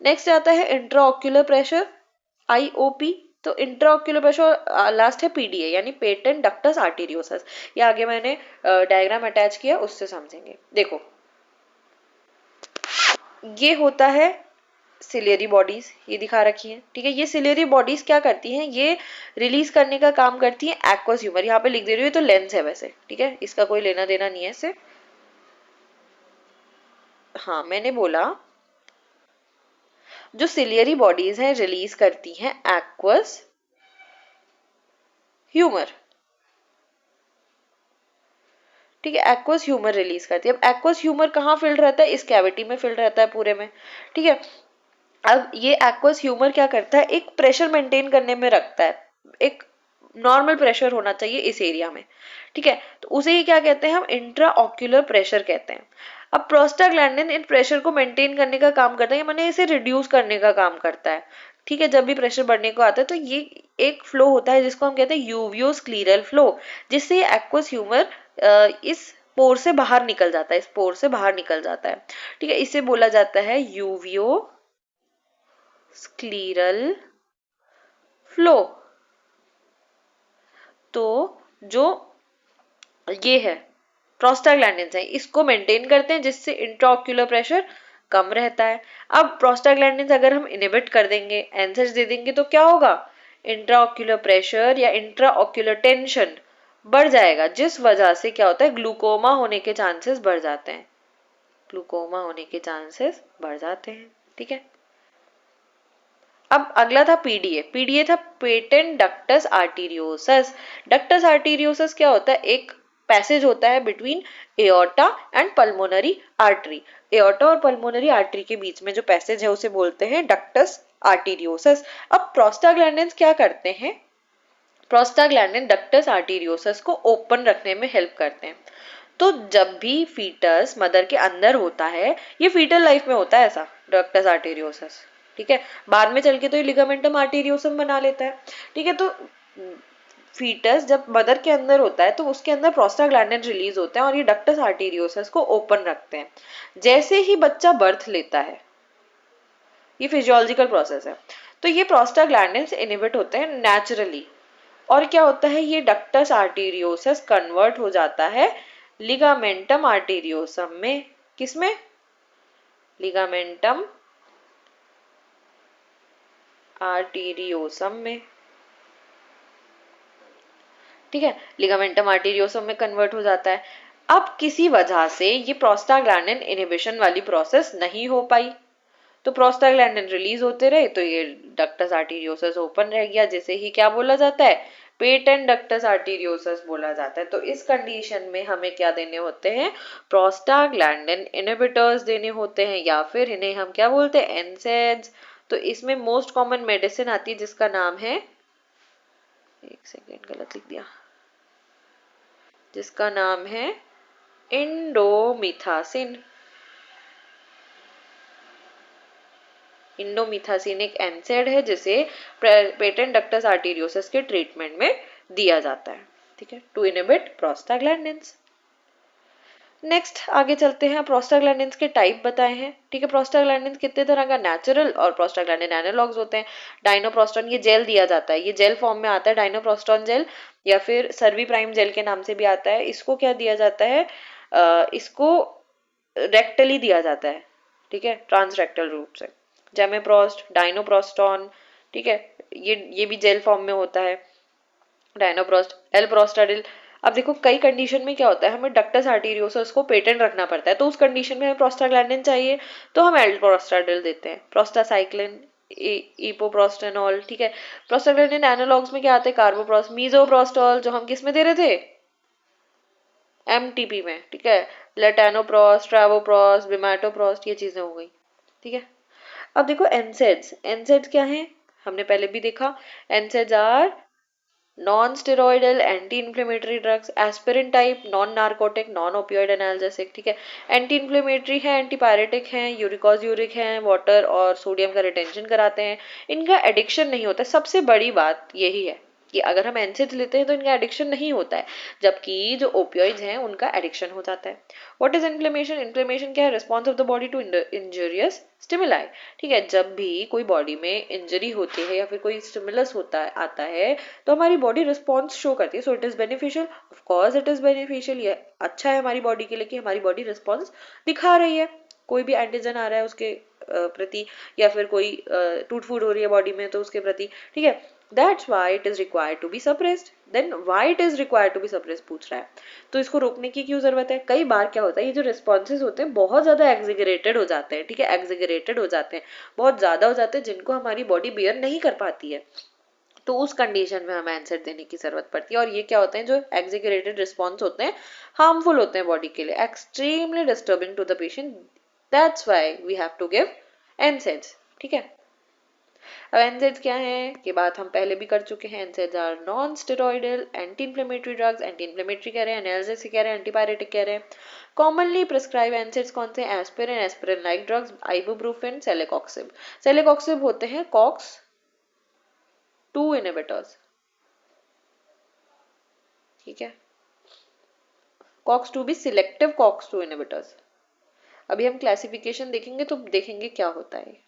नेक्स्ट आता है इंट्राऑक्यूलर प्रेशर, IOP। तो इंट्राऑक्यूलर प्रेशर लास्ट है PDA यानी पेटेंट डक्टस आर्टीरियोसस। ये आगे मैंने डायग्राम अटैच किया, उससे समझेंगे। देखो, ये होता है सिलियरी बॉडीज, ये दिखा रखी है, ठीक है। ये सिलियरी बॉडीज क्या करती हैं, ये रिलीज करने का काम करती है एक्वस ह्यूमर। यहाँ पे लिख दे रही हूँ, तो लेंस है वैसे, ठीक है, इसका कोई लेना देना नहीं है इससे। हाँ, मैंने बोला जो सिलियरी बॉडीज हैं रिलीज करती हैं एक्वस ह्यूमर, ठीक है, एक्वस ह्यूमर रिलीज करती है। अब एक्वस ह्यूमर कहाँ फिल्ड रहता है, इस कैविटी में फिल्ड रहता है पूरे में, ठीक है। अब ये एक्वस ह्यूमर क्या करता है, एक प्रेशर मेंटेन करने में रखता है, एक नॉर्मल प्रेशर होना चाहिए इस एरिया में, ठीक है। तो उसे ही क्या कहते हैं, हम इंट्रा ऑक्यूलर प्रेशर कहते हैं। अब प्रोस्टाग्लैंडिन इन प्रेशर को मेंटेन करने का काम करता है, माने इसे रिड्यूस करने का काम करता है, ठीक है। जब भी प्रेशर बढ़ने को आता है तो ये एक फ्लो होता है जिसको हम कहते हैं यूवियोस्क्लीरल फ्लो, जिससे एक्वस ह्यूमर इस पोर से बाहर निकल जाता है, इस पोर से बाहर निकल जाता है, ठीक है। इसे बोला जाता है यूवियो स्क्लीरल फ्लो। तो जो ये है प्रोस्टाग्लैंडिन्स है, इसको मेंटेन करते हैं, जिससे इंट्राऑक्यूलर प्रेशर कम रहता है। अब प्रोस्टाग्लैंडिन्स अगर हम इनहिबिट कर देंगे, एनसेड्स दे देंगे, तो क्या होगा, इंट्राऑक्यूलर प्रेशर या इंट्राऑक्यूलर टेंशन बढ़ जाएगा, जिस वजह से क्या होता है, ग्लूकोमा होने के चांसेस बढ़ जाते हैं, ग्लूकोमा होने के चांसेस बढ़ जाते हैं, ठीक है। अब अगला था PDA था पेटेंट डक्टस आर्टीरियोसस। डक्टस आर्टीरियोसस क्या होता है, एक पैसेज होता है between aorta and pulmonary artery. Aorta और पल्मोनरी आर्टरी के बीच में जो पैसेज है उसे बोलते हैं डक्टस आर्टीरियोसस। अब प्रोस्टाग्लैंडिन्स क्या करते हैं, प्रोस्टाग्लैंडिन डक्टस आर्टीरियोसस को ओपन रखने में हेल्प करते हैं। तो जब भी फीटस मदर के अंदर होता है, ये फीटल लाइफ में होता है ऐसा डक्टस आर्टीरियोसस, ठीक है, बाद में चल के तो ये लिगामेंटम आर्टीरियोसम बना लेता है, ठीक है। तो फीटस जब मदर के अंदर होता है तो उसके अंदर प्रोस्टाग्लैंडिन रिलीज होते हैं और ये डक्टस आर्टीरियोसस को ओपन रखते हैं। जैसे ही बच्चा बर्थ लेता है, ये फिजियोलॉजिकल प्रोसेस है, तो ये प्रोस्टाग्लैंडिन्स इनहिबिट होते हैं नेचुरली, और क्या होता है, ये डक्टस आर्टीरियोसस कन्वर्ट हो जाता है लिगामेंटम आर्टीरियोसम में। किसमें, लिगामेंटम आर्टीरियोसम में, ठीक है, लिगामेंटम आर्टीरियोसम में कन्वर्ट हो जाता है। अब किसी वजह से ये प्रोस्टाग्लैंडिन इनहिबिशन वाली प्रोसेस नहीं हो पाई, तो प्रोस्टाग्लैंडिन रिलीज होते रहे तो ये डक्टस आर्टीरियोसस ओपन रह गया, जिसे ही क्या बोला जाता है, पेटेंट डक्टस आर्टीरियोसस बोला जाता है। तो इस कंडीशन में हमें क्या देने होते हैं, प्रोस्टाग्लैंडिन इनहिबिटर्स देने होते हैं, या फिर इन्हें हम क्या बोलते हैं, एनसेड्स। तो इसमें मोस्ट कॉमन मेडिसिन आती है जिसका नाम है, एक सेकेंड गलत लिख दिया, जिसका नाम है इंडोमिथासिन। इंडोमिथासिन एक एनसेड है जिसे पेटेंट डक्टस आर्टीरियोसस के ट्रीटमेंट में दिया जाता है, ठीक है, टू इनहिबिट प्रोस्टाग्लैंडिन्स। नेक्स्ट आगे चलते हैं, प्रोस्टाग्लैंडिन्स के टाइप बताए हैं, ठीक है। प्रोस्टाग्लैंडिन्स कितने तरह का, नेचुरल और प्रोस्टाग्लैंडिन एनालॉग्स होते हैं। डाइनोप्रोस्टॉन ये जेल दिया जाता है, ये जेल फॉर्म में आता है डाइनोप्रोस्टॉन जेल, या फिर सर्वी प्राइम जेल के नाम से भी आता है। इसको क्या दिया जाता है, इसको रेक्टली दिया जाता है, ठीक है, ट्रांसरेक्टल रूट से। जेमेप्रोस्ट, डाइनोप्रोस्टॉन, ठीक है, ये भी जेल फॉर्म में होता है, डायनोप्रोस्ट, एलप्रोस्टाडिल। अब देखो कई कंडीशन में क्या होता है, हमें डक्टस आर्टीरियोसस को पेटेंट रखना पड़ता है, तो उस कंडीशन में हमें प्रोस्टाग्लैंडिन चाहिए तो हम एलप्रोस्टाडिल देते हैं, प्रोस्टासाइक्लिन, इपोप्रोस्टेनॉल, ठीक है। प्रोस्टाग्लैंडिन एनालॉग्स में क्या आते हैं, कार्बोप्रोस, मीजोप्रोस्टॉल, जो हम किस में दे रहे थे, एमटीपी में, ठीक है, लेटानोप्रोस, ट्रावोप्रोस, बिमाटोप्रोस्ट, ये चीजें हो गई, ठीक है। अब देखो एनसेड्स, एनसेड्स क्या है, हमने पहले भी देखा, NSAIDs are non steroidal anti inflammatory drugs, aspirin type, non narcotic, non opioid analgesic, ठीक है। एंटी इन्फ्लेमेटरी है, एंटीपायरेटिक है, यूरिकॉज यूरिक है, वाटर और सोडियम का रिटेंशन कराते हैं। इनका एडिक्शन नहीं होता, सबसे बड़ी बात यही है कि अगर हम एनसेड्स लेते हैं तो इनका एडिक्शन नहीं होता है, जबकि जो ओपियोइड्स हैं उनका एडिक्शन हो जाता है। व्हाट इज इन्फ्लेमेशन, इन्फ्लेमेशन क्या है, response of the body to injurious stimuli, ठीक है। जब भी कोई बॉडी में इंजरी होती है या फिर कोई स्टिमुलस होता है आता है तो हमारी बॉडी रिस्पॉन्स शो करती है, so it is beneficial, of course it is beneficial, ये अच्छा है हमारी बॉडी के लिए कि हमारी बॉडी रिस्पॉन्स दिखा रही है, कोई भी एंटीजन आ रहा है उसके प्रति, या फिर कोई टूट फूट हो रही है बॉडी में तो उसके प्रति, ठीक है। That's why it is required to be suppressed. Then why it is required to be suppressed पूछ रहा है, तो इसको रोकने की क्यों जरूरत है, कई बार क्या होता है, ये जो रिस्पॉन्सेज होते हैं बहुत ज्यादा एग्जिगरेटेड हो जाते हैं, ठीक है, एग्जिगरेटेड हो जाते हैं, बहुत ज्यादा हो जाते हैं, जिनको हमारी बॉडी बियर नहीं कर पाती है, तो उस कंडीशन में हमें आंसर देने की जरूरत पड़ती है। और ये क्या होते हैं, जो एग्जिगरेटेड रिस्पॉन्स होते हैं हार्मफुल होते हैं बॉडी के लिए, extremely disturbing to the patient, that's why we have to give NSAIDs, ठीक है। अब एनसेड्स क्या है, ये बात हम पहले भी कर चुके हैं, NSAIDs are non steroidal anti inflammatory drugs, anti inflammatory कह रहे हैं, एनाल्जेसिक कह रहे हैं, एंटीपायरेटिक कह रहे हैं। कॉमनली प्रिस्क्राइब एनसेड्स कौन से, aspirin, aspirin like drugs, ibuprofen, celecoxib. Celecoxib होते हैं कॉक्स 2 इनहिबिटर्स, ठीक है, कॉक्स 2 भी सिलेक्टिव कॉक्स 2 इनहिबिटर्स। अभी हम क्लासिफिकेशन देखेंगे तो देखेंगे क्या होता है।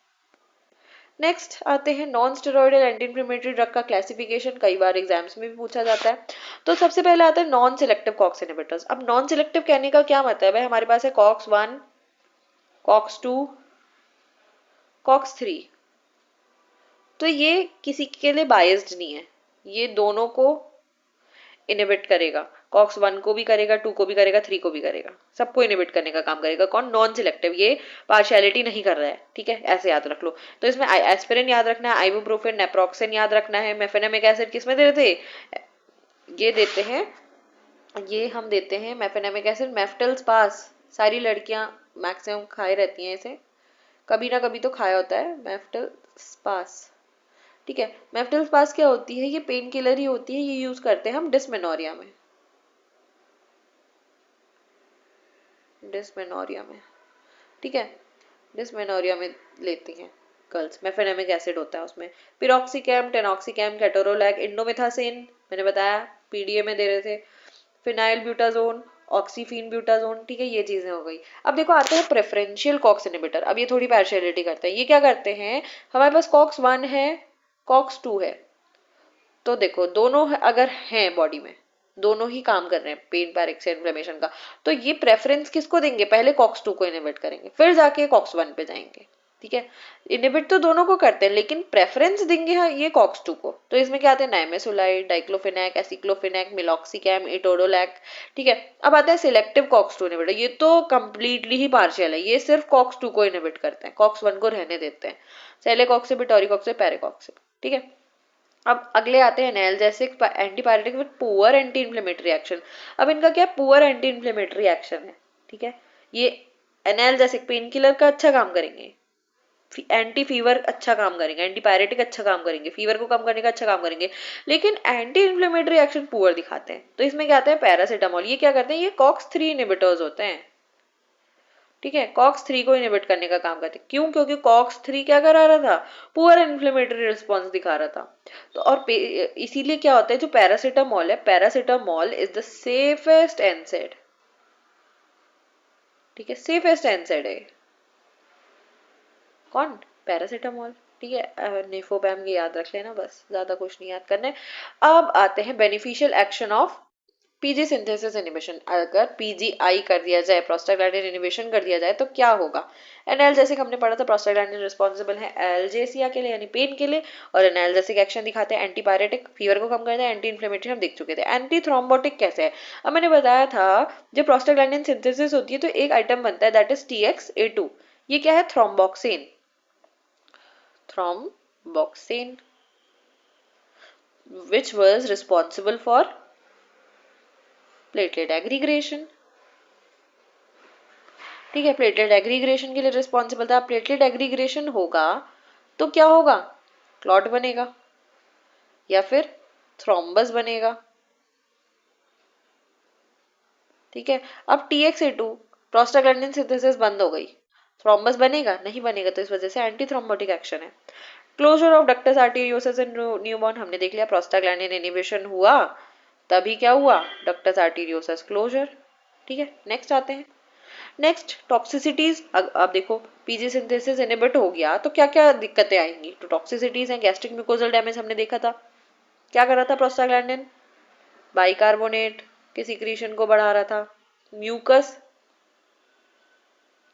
नेक्स्ट आते हैं non steroidal anti inflammatory drug का क्लासिफिकेशन, कई बार एग्जाम्स में भी पूछा जाता है। तो सबसे पहले आता है नॉन सिलेक्टिव कॉक्स इनहिबिटर्स। अब नॉन सिलेक्टिव कहने का क्या मतलब है, हमारे पास है कॉक्स 1, कॉक्स 2, कॉक्स 3, तो ये किसी के लिए बायस्ड नहीं है, ये दोनों को इनहिबिट करेगा, कॉक्स 1 को भी करेगा, 2 को भी करेगा, 3 को भी करेगा, सबको इनहिबिट करने का काम करेगा। कौन, नॉन सिलेक्टिव, ये पार्शियलिटी नहीं कर रहा है, ठीक है, ऐसे याद रख लो। तो इसमें एस्पिरिन याद रखना है, आइबुप्रोफेन, नेप्रोक्सेन याद रखना है, मेफेनेमिक एसिड किसमें दे रहे थे, ये देते हैं, ये हम देते हैं मेफेनेमिक एसिड, मेफ्टल स्पास, सारी लड़कियां मैक्सिमम खाए रहती हैं इसे, कभी ना कभी तो खाया होता है मेफ्टल स्पास, ठीक है। मेफ्टिल स्पास क्या होती है? ये पेन किलर ही होती है, ये यूज करते हैं हम डिस्मेनोरिया में, डिस्मेनोरिया में, ठीक है। डिस्मेनोरिया में लेती हैं गर्ल्स, मेफेनेमिक एसिड होता है उसमें, पिरोक्सिकैम, टेनॉक्सिकैम, केटोरोलैक, इंडोमेथासिन, मैंने बताया पीडीए में दे रहे थे, फिनाइल ब्यूटाजोन, ऑक्सीफिन ब्यूटाजोन, ठीक है, ये चीजें हो गई। अब देखो आते हैं प्रेफरेंशियल कॉक्स इनहिबिटर। अब ये थोड़ी पार्शियलिटी करते हैं। ये क्या करते हैं, हमारे पास कॉक्स 1 है, कॉक्स 2 है, तो देखो दोनों अगर हैं बॉडी में, दोनों ही काम कर रहे हैं पेन पैरिक्स इन्फ्लेमेशन का, तो ये प्रेफरेंस किसको देंगे? पहले कॉक्स 2 को इनहिबिट करेंगे, फिर जाके कॉक्स 1 पे जाएंगे, ठीक है। इनहिबिट तो दोनों को करते हैं, लेकिन प्रेफरेंस देंगे हाँ ये कॉक्स 2 को। तो इसमें क्या आते हैं? नाइमेसोलाइड, डाइक्लोफेनेक, एसिक्लोफेनेक, मिलॉक्सिकैम, इटोडोलैक, ठीक है। अब आता है सिलेक्टिव कॉक्स 2 इनहिबिटर। ये तो कंप्लीटली ही पार्शियल है, ये सिर्फ कॉक्स 2 को इनहिबिट करते हैं, कॉक्स 1 को रहने देते हैं, सेलेकॉक्सिब, टोरिकॉक्सिब, पेरिकॉक्सिब, ठीक है। अब अगले आते हैं analgesic antipyretic with poor anti inflammatory action. अब इनका क्या पुअर एंटी इन्फ्लेमेटरी एक्शन है, ठीक है। ये एनाल्जेसिक पेन किलर का अच्छा काम करेंगे, एंटी फीवर अच्छा काम करेंगे, एंटीपायरेटिक अच्छा काम करेंगे, फीवर को कम करने का अच्छा काम करेंगे, लेकिन एंटी इन्फ्लेमेटरी एक्शन पुअर दिखाते हैं। तो इसमें क्या आता है? पैरासिटामोल। ये क्या करते हैं? ये कॉक्स 3 इनहिबिटर्स होते हैं, ठीक है। कॉक्स 3 को इनहिबिट करने का काम करते हैं। क्यों? क्योंकि कॉक्स 3 क्या करा रहा था? पुअर इन्फ्लेमेटरी रिस्पॉन्स दिखा रहा था। तो और इसीलिए क्या होता है, जो पैरासिटामोल है, पैरासिटामोल इज द सेफेस्ट एनसेड, ठीक है, सेफेस्ट एनसेड है। कौन? पैरासिटामोल, ठीक है। नेफोपैम की याद रख लेना बस, ज्यादा कुछ नहीं याद करना है। अब आते हैं beneficial action of PG synthesis inhibition. अगर पीजीआई कर दिया जाए, प्रोस्टाग्लैंडिन इनिबिशन कर दिया जाए, तो क्या होगा? एनाल्जेसिक हमने पढ़ा था, प्रोस्टाग्लैंडिन रिस्पॉन्सिबल है एल्जेसिया के लिए यानी पेन के लिए, और एनाल्जेसिक एक्शन दिखाते हैं, एंटीपायरेटिक फीवर को कम करते हैं, एंटी इन्फ्लेमेटरी हम देख चुके थे। एंटी थ्रोम्बोटिक कैसे है? अब मैंने बताया था जब प्रोस्टाग्लैंडिन सिंथेसिस होती है तो एक आइटम बनता है, दैट इज TXA2। ये क्या है? Thromboxane, thromboxane which was responsible for platelet aggregation, ठीक है। प्लेटलेट एग्रीग्रेशन के लिए रिस्पॉन्सिबल था। प्लेटलेट एग्रीग्रेशन होगा तो क्या होगा? क्लॉट बनेगा या फिर थ्रोम्बस बनेगा, ठीक है। अब TXA2 प्रोस्टाग्लैंडिन सिंथेसिस बंद हो गई, थ्रोम्बस बनेगा? नहीं बनेगा, तो इस वजह से एंटी थ्रोम्बोटिक एक्शन है। Closure of ductus arteriosus in newborn, हमने देख लिया प्रोस्टाग्लैंडिन इनिबिशन हुआ तभी क्या हुआ? डक्टस आर्टेरियोसस क्लोजर, ठीक है। नेक्स्ट आते हैं, नेक्स्ट टॉक्सिसिटीज। अब देखो पीजी सिंथेसिस इनहिबिट हो गया तो क्या क्या दिक्कतें आएंगी? तो टॉक्सिसिटीज हैं, गैस्ट्रिक म्यूकोजल डैमेज हमने देखा था, क्या कर रहा था प्रोस्टाग्लैंडिन? बाइकार्बोनेट के सिक्रीशन को बढ़ा रहा था, म्यूकस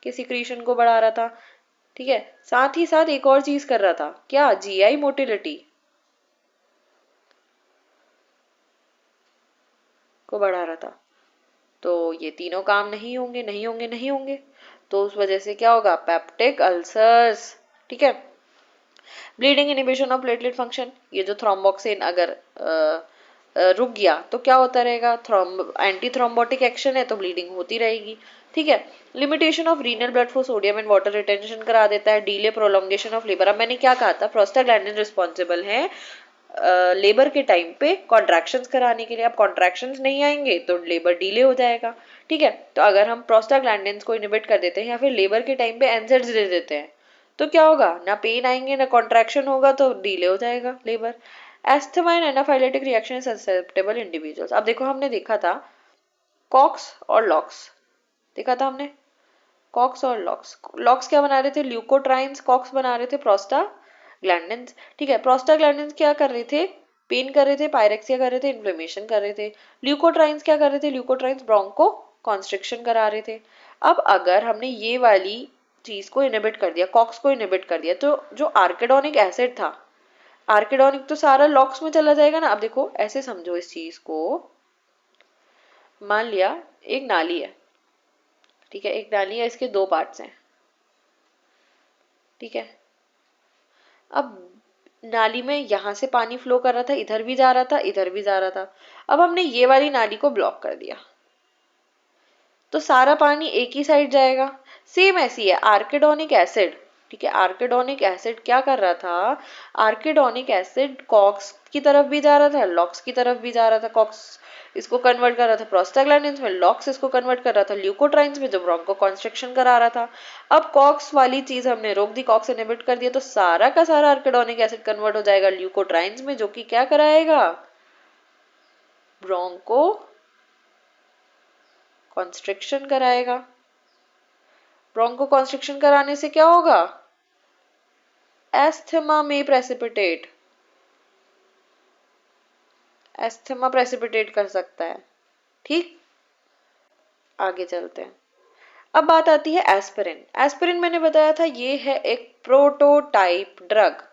के सिक्रीशन को बढ़ा रहा था, ठीक है। साथ ही साथ एक और चीज कर रहा था, क्या? जीआई मोटिलिटी को बढ़ा रहा था। तो ये तीनों काम नहीं होंगे, नहीं होंगे, नहीं होंगे, तो उस वजह से क्या होगा? पेप्टिक अल्सर्स, ठीक है। Bleeding inhibition of platelet function, ये जो थ्रोम्बोक्सिन अगर रुक गया तो क्या होता रहेगा? एंटी थ्रोम्बोटिक एक्शन है तो ब्लीडिंग होती रहेगी, ठीक है। Limitation of renal blood flow, sodium and water retention करा देता है, डिले प्रोलोंगेशन ऑफ लेबर। अब मैंने क्या कहा था? प्रोस्टाग्लैंडिन रिस्पॉन्सिबल है लेबर के टाइम पे कॉन्ट्रैक्शंस कराने के लिए। अब कॉन्ट्रैक्शंस नहीं आएंगे तो लेबर डिले हो जाएगा, ठीक है। तो अगर हम प्रोस्टाग्लैंडिन्स को इनिबिट कर देते हैं या फिर लेबर के टाइम पे एनसेड्स दे देते हैं तो क्या होगा? ना पेन आएंगे ना कॉन्ट्रैक्शन होगा, तो डिले हो जाएगा labour. Asthma and anaphylactic reaction susceptible individuals. अब देखो हमने देखा था कॉक्स और लॉक्स, देखा था हमने कॉक्स और लॉक्स। लॉक्स क्या बना रहे थे? ल्यूकोट्राइन्स, कॉक्स बना रहे थे प्रोस्टाग्लैंडिन्स, ठीक है। प्रोस्टाग्लैंडिन्स क्या कर रहे थे? पेन कर रहे थे, पायरेक्सिया कर रहे थे, इन्फ्लेमेशन कर रहे थे। ल्यूकोट्राइन्स क्या कर रहे थे? ल्यूकोट्राइन्स ब्रोंको कॉन्स्ट्रिक्शन करा रहे थे। अब अगर हमने ये वाली चीज को इनहिबिट कर दिया, कॉक्स को इनहिबिट कर दिया, तो जो आर्किडोनिक एसिड था, आर्किडोनिक तो सारा लॉक्स में चला जाएगा ना। अब देखो ऐसे समझो इस चीज को, मान लिया एक नाली है, ठीक है, एक नाली है, इसके दो पार्ट्स हैं, ठीक है। अब नाली में यहां से पानी फ्लो कर रहा था, इधर भी जा रहा था, इधर भी जा रहा था। अब हमने ये वाली नाली को ब्लॉक कर दिया तो सारा पानी एक ही साइड जाएगा। सेम ऐसी है आर्किडोनिक एसिड, ठीक है। आर्किडोनिक एसिड क्या कर रहा था, आर्किडोनिक एसिड कॉक्स की तरफ भी जा रहा था, लॉक्स की तरफ भी जा रहा था। कॉक्स इसको कन्वर्ट कर रहा था प्रोस्टाग्लैंडिन्स में, लॉक्स इसको कन्वर्ट कर रहा था ल्यूकोट्राइन्स में जो ब्रोंको कॉन्स्ट्रिक्शन करा रहा था। अब कॉक्स वाली चीज हमने रोक दी, कॉक्स इनहिबिट कर दिया, तो सारा का सारा आर्किडोनिक एसिड कन्वर्ट हो जाएगा ल्यूकोट्राइन्स में, जो कि क्या कराएगा, ब्रोंको कॉन्स्ट्रिक्शन कराएगा। ब्रोंको कॉन्स्ट्रिक्शन कराने से क्या होगा, एस्थमा में प्रेसिपिटेट, एस्थमा प्रेसिपिटेट कर सकता है। ठीक, आगे चलते हैं। अब बात आती है एस्पिरिन। एस्पिरिन मैंने बताया था ये है एक प्रोटोटाइप ड्रग,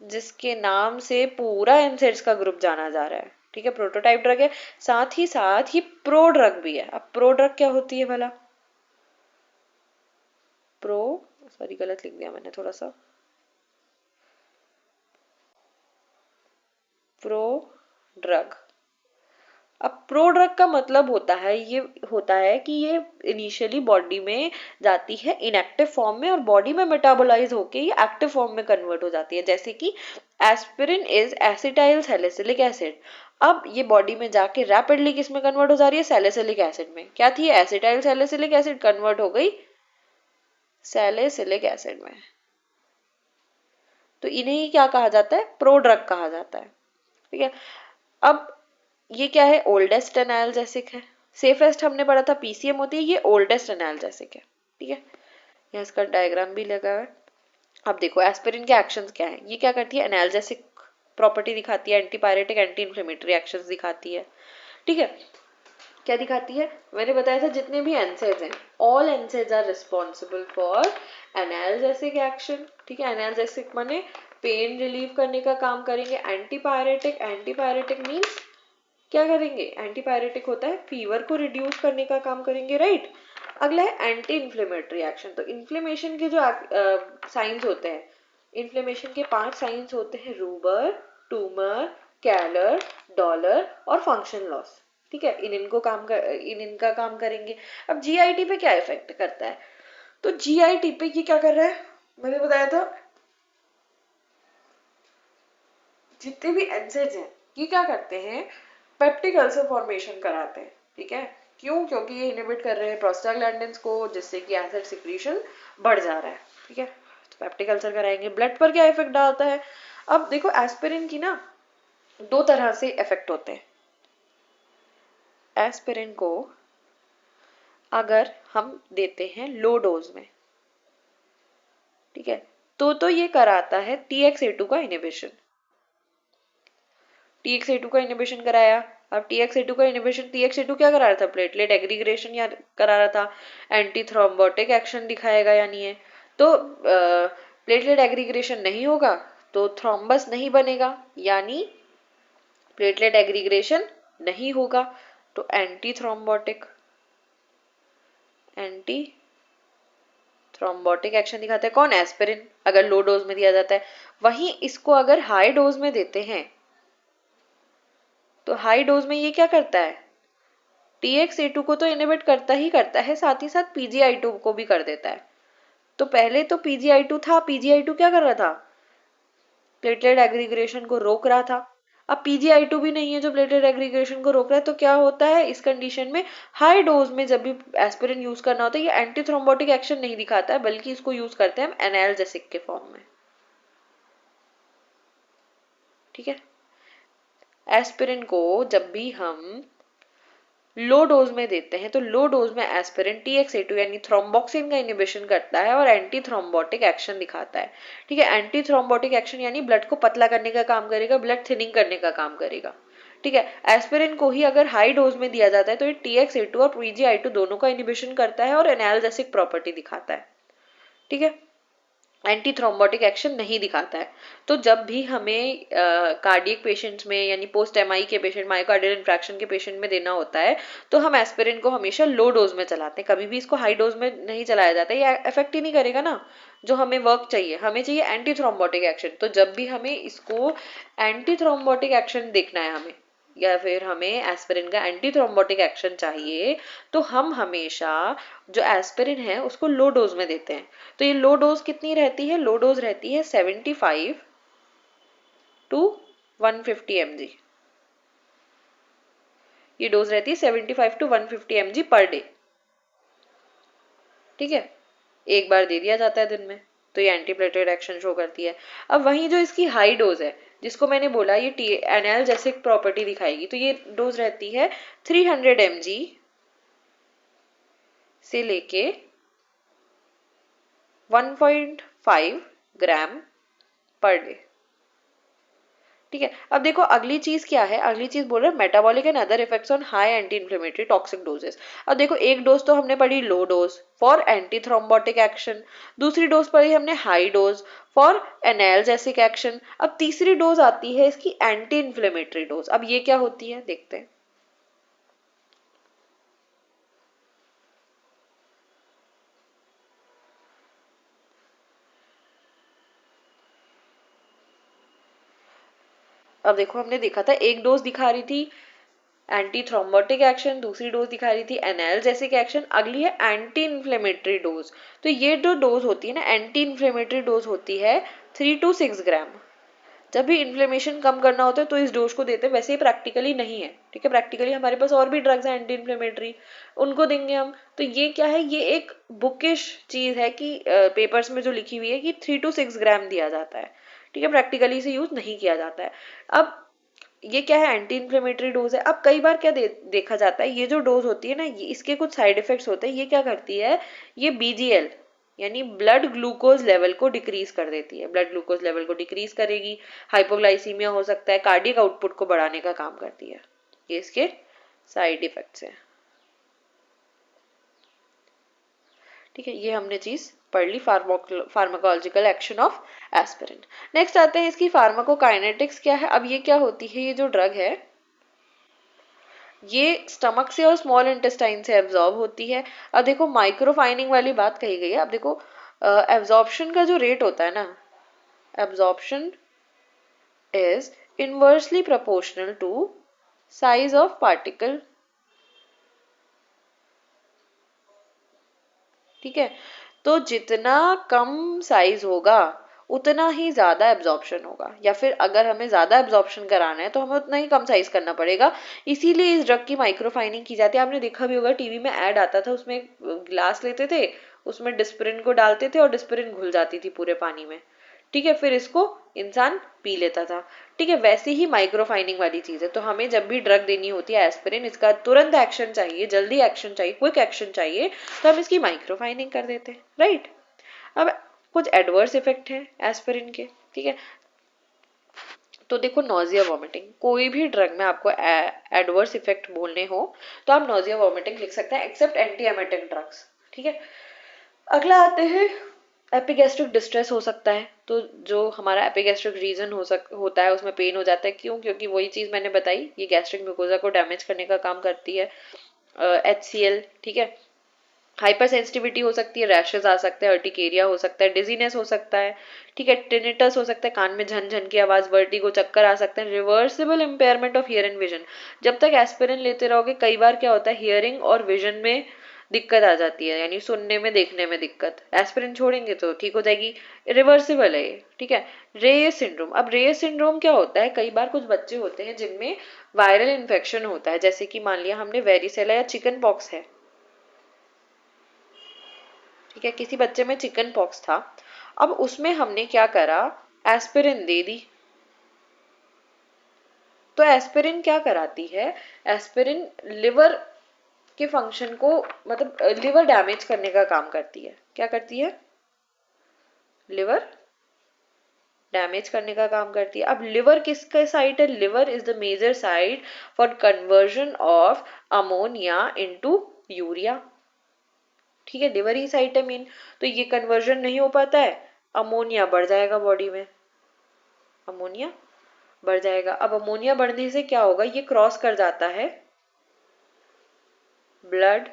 जिसके नाम से पूरा एनसेड्स का ग्रुप जाना जा रहा है। ठीक है, प्रोटोटाइप ड्रग है, साथ ही साथ ये प्रो ड्रग भी है। अब प्रो ड्रग क्या होती है भला, प्रो, सॉरी गलत लिख दिया मैंने थोड़ा सा, प्रो ड्रग। अब प्रो ड्रग का मतलब होता है, ये होता है कि ये इनिशियली बॉडी में जाती है इनएक्टिव फॉर्म में और बॉडी में मेटाबोलाइज होके ये एक्टिव फॉर्म में कन्वर्ट हो जाती है। जैसे कि aspirin is acetyl salicylic acid. अब ये बॉडी में जाके रैपिडली किस में कन्वर्ट हो जा रही है, सैलिसिलिक एसिड में। क्या थी, एसिटाइल सैलिसिलिक एसिड, कन्वर्ट हो गई सैलिसिलिक एसिड में। तो इन्हें ही क्या कहा जाता है, प्रो ड्रग कहा जाता है। ठीक है, अब ये क्या है, ओल्डेस्ट एनाल्जेसिक है। सेफेस्ट हमने पढ़ा था पीसीएम होती है, ये ओल्डेस्ट एनाल्जेसिक है। ठीक है, यहाँ इसका डायग्राम भी लगा हुआ है। अब देखो एस्पिरिन के एक्शंस क्या है, ये क्या करती है, एनाल्जेसिक प्रॉपर्टी दिखाती है, एंटीपायरेटिक एंटी इन्फ्लेमेटरी एक्शंस दिखाती है। ठीक है, क्या दिखाती है, मैंने बताया था जितने भी एनसेड्स हैं, all NSAIDs are responsible for analgesic action. ठीक है, एनाल्जेसिक माने पेन रिलीव करने का काम करेंगे। एंटीपायरेटिक, एंटीपायरेटिक मीन्स क्या करेंगे, एंटीपायरेटिक होता है फीवर को रिड्यूस करने का काम करेंगे, राइट। अगला है एंटी इन्फ्लेमेटरी एक्शन। तो इन्फ्लेमेशन के जो साइंस होते हैं, इन्फ्लेमेशन के 5 साइंस होते हैं, रूबर, ट्यूमर, कैलर, डॉलर और फंक्शन लॉस। ठीक है, इनका काम करेंगे। अब जीआईटी पे क्या इफेक्ट करता है, तो जीआईटी पे ये क्या कर रहा है, मैंने बताया था जितने भी एनसेड्स हैं ये क्या करते हैं, पेप्टिक अल्सर फॉर्मेशन कराते हैं। ठीक है, क्यों, क्योंकि ये इनहिबिट कर रहे हैं प्रोस्टाग्लैंडिन्स को, जिससे कि एसिड सिक्रीशन बढ़ जा रहा है। ठीक है, तो पेप्टिक अल्सर कराएंगे। ब्लड पर क्या इफेक्ट डालता है, अब देखो एस्पिरिन की ना 2 तरह से इफेक्ट होते हैं। एस्पिरिन को अगर हम देते हैं लो डोज में, ठीक है, तो ये कराता है TXA2 का इनहिबिशन। TXA2 का इनहिबिशन कराया। अब TXA2 का इनहिबिशन, TXA2 क्या करा रहा था, प्लेटलेट एग्रीग्रेशन या करा रहा था, एंटी थ्रोम्बोटिक एक्शन दिखाएगा यानी है। तो प्लेटलेट एग्रीग्रेशन नहीं होगा तो थ्रोम्बस नहीं बनेगा, यानी प्लेटलेट एग्रीग्रेशन नहीं होगा, तो anti thrombotic, anti thrombotic action दिखाता है कौन, एस्पिरिन, अगर लो डोज में दिया जाता है। वहीं इसको अगर हाई डोज में देते हैं तो हाई डोज में ये क्या करता है, TXA2 को तो इनहिबिट करता ही करता है, साथ ही साथ PGI2 को भी कर देता है। तो पहले तो PGI2 था, PGI2 क्या कर रहा था, प्लेटलेट एग्रीग्रेशन को रोक रहा था। अब PGI2 भी नहीं है जो प्लेटलेट एग्रीग्रेशन को रोक रहा है, तो क्या होता है इस कंडीशन में, हाई डोज में जब भी एस्पिरिन यूज करना होता है ये एंटी थ्रोम्बोटिक एक्शन नहीं दिखाता है, बल्कि इसको यूज करते हैं हम एनाल्जेसिक के फॉर्म में। ठीक है, एस्पिरिन को जब भी हम लो डोज में देते हैं तो लो डोज में एस्पिरिन TXA2 यानी थ्रोम्बोक्सिन का इनिबिशन करता है और एंटी थ्रोम्बोटिक एक्शन दिखाता है। ठीक है, एंटी थ्रोम्बोटिक एक्शन यानी ब्लड को पतला करने का काम करेगा, ब्लड थिनिंग करने का काम करेगा। ठीक है, एस्पिरिन को ही अगर हाई डोज में दिया जाता है तो ये TXA2 और PGI2 दोनों का इनिबिशन करता है और एनाल्जेसिक प्रॉपर्टी दिखाता है। ठीक है, एंटी थ्रोम्बोटिक एक्शन नहीं दिखाता है। तो जब भी हमें कार्डियक पेशेंट्स में यानी पोस्ट एमआई के पेशेंट, मायोकार्डियल इंफ्रैक्शन के पेशेंट में देना होता है तो हम एस्पिरिन को हमेशा लो डोज में चलाते हैं, कभी भी इसको हाई डोज में नहीं चलाया जाता है, ये इफेक्ट ही नहीं करेगा ना। जो हमें वर्क चाहिए, हमें चाहिए एंटी थ्रोम्बोटिक एक्शन, तो जब भी हमें इसको एंटी थ्रोम्बोटिक एक्शन देखना है हमें, या फिर हमें एस्पिरिन का एंटी थ्रोम्बोटिक एक्शन चाहिए, तो हम हमेशा जो एस्पिरिन है उसको लो डोज में देते हैं। तो ये लो डोज कितनी रहती है? लो डोज रहती है 75 टू 150 mg। ये डोज रहती है 75 टू 150 mg पर डे। ठीक है, एक बार दे दिया जाता है दिन में, तो ये एंटीप्लेटलेट एक्शन शो करती है। अब वहीं जो इसकी हाई डोज है, जिसको मैंने बोला ये एनाल्जेसिक प्रॉपर्टी दिखाएगी, तो ये डोज रहती है 300 mg से लेके 1.5 ग्राम पर डे। ठीक है, अब देखो अगली चीज क्या है, अगली चीज बोल रहे हैं metabolic and other effects on high anti inflammatory toxic doses. अब देखो एक डोज तो हमने पढ़ी low dose for anti thrombotic action, दूसरी डोज पढ़ी हमने high dose for analgesic action, अब तीसरी डोज आती है इसकी एंटी इन्फ्लेमेटरी डोज। अब ये क्या होती है देखते हैं। अब देखो हमने देखा था एक डोज दिखा रही थी एंटी थ्रोम्बोटिक एक्शन, दूसरी डोज दिखा रही थी एनाल्जेसिक एक्शन, अगली है एंटी इन्फ्लेमेटरी डोज। तो ये जो डोज होती है ना, एंटी इन्फ्लेमेटरी डोज होती है 3 to 6 ग्राम। जब भी इन्फ्लेमेशन कम करना होता है तो इस डोज को देते हैं, वैसे ही प्रैक्टिकली नहीं है। ठीक है, प्रैक्टिकली हमारे पास और भी ड्रग्स हैं एंटी इन्फ्लेमेटरी, उनको देंगे हम। तो ये क्या है, ये एक बुकिश चीज है कि पेपर्स में जो लिखी हुई है कि 3 to 6 ग्राम दिया जाता है। ठीक है, प्रैक्टिकली इसे यूज नहीं किया जाता है। अब ये क्या है, एंटी इन्फ्लेमेटरी डोज है। अब कई बार क्या देखा जाता है, ये जो डोज होती है ना, ये इसके कुछ साइड इफेक्ट्स होते हैं। ये क्या करती है, ये बीजीएल यानी ब्लड ग्लूकोज लेवल को डिक्रीज कर देती है, ब्लड ग्लूकोज लेवल को डिक्रीज करेगी, हाइपोग्लाइसीमिया हो सकता है, कार्डियक आउटपुट को बढ़ाने का काम करती है। ये इसके साइड इफेक्ट्स हैं। ठीक है, ये हमने चीज पढ़ ली, pharmacological action of aspirin. Next आते हैं इसकी फार्माकोकाइनेटिक्स क्या है। अब ये क्या होती है, ये जो ड्रग है ये स्टमक से और स्मॉल इंटेस्टाइन से एब्जॉर्ब होती है। अब देखो माइक्रोफाइनिंग वाली बात कही गई है। अब देखो एब्जॉर्प्शन का जो रेट होता है ना, absorption is inversely proportional to size of particle. ठीक है, तो जितना कम साइज होगा उतना ही ज्यादा एब्जॉर्प्शन होगा, या फिर अगर हमें ज्यादा एब्जॉर्प्शन कराना है तो हमें उतना ही कम साइज करना पड़ेगा। इसीलिए इस ड्रग की माइक्रोफाइनिंग की जाती है। आपने देखा भी होगा टीवी में ऐड आता था, उसमें गिलास लेते थे, उसमें डिस्पिरिन को डालते थे और डिस्पिरिन घुल जाती थी पूरे पानी में। ठीक है, फिर इसको इंसान पी लेता था। ठीक है, वैसे ही माइक्रोफाइनिंग वाली चीज है। तो हमें जब भी ड्रग देनी होती है एस्पिरिन, इसका तुरंत एक्शन चाहिए, जल्दी एक्शन चाहिए, क्विक एक्शन चाहिए, तो हम इसकी माइक्रोफाइनिंग कर देते हैं। राइट, अब कुछ एडवर्स इफेक्ट है एस्पिरिन के। ठीक है, तो देखो नोजिया वॉमिटिंग, कोई भी ड्रग में आपको एडवर्स इफेक्ट बोलने हो तो आप नोजिया वॉमिटिंग लिख सकते हैं, एक्सेप्ट एंटी एमेटिक ड्रग्स। ठीक है, अगला आते हैं एपिगैस्ट्रिक डिस्ट्रेस हो सकता है। तो जो हमारा एपिगैस्ट्रिक रीजन होता है उसमें पेन हो जाता है। क्यों? क्योंकि वही चीज मैंने बताई, ये गैस्ट्रिक म्यूकोजा को डैमेज करने का काम करती है, HCl। ठीक है, हाइपर सेंसिटिविटी हो सकती है, रैशेज आ सकते हैं, अर्टिकेरिया हो सकता है, डिजीनेस हो सकता है। ठीक है, टिनिटस हो सकता है, कान में झन झन की आवाज, वर्टिगो, चक्कर आ सकते हैं, reversible impairment of here and vision. जब तक एस्पिरिन लेते रहोगे कई बार क्या होता है, हियरिंग और विजन में दिक्कत आ जाती है, यानी सुनने में देखने में दिक्कत। एस्पिरिन छोड़ेंगे तो ठीक हो जाएगी, रिवर्सिबल है ये। ठीक है, रेयस सिंड्रोम। अब रेयस सिंड्रोम क्या होता है, कई बार कुछ बच्चे होते हैं जिनमें वायरल इन्फेक्शन होता है, जैसे कि मान लिया हमने वेरिसेला या चिकन पॉक्स है। ठीक है, किसी बच्चे में चिकन पॉक्स था, अब उसमें हमने क्या करा, एस्पिरिन दे दी। तो एस्पिरिन क्या कराती है, एस्पिरिन लिवर के फंक्शन को, मतलब लिवर डैमेज करने का काम करती है। क्या करती है, लिवर डैमेज करने का काम करती है। अब लिवर किसका साइट है, liver is the major site for conversion of ammonia into urea. ठीक है, लिवर ही साइट है मेन। तो ये कन्वर्जन नहीं हो पाता है, अमोनिया बढ़ जाएगा बॉडी में, अमोनिया बढ़ जाएगा। अब अमोनिया बढ़ने से क्या होगा, ये क्रॉस कर जाता है ब्लड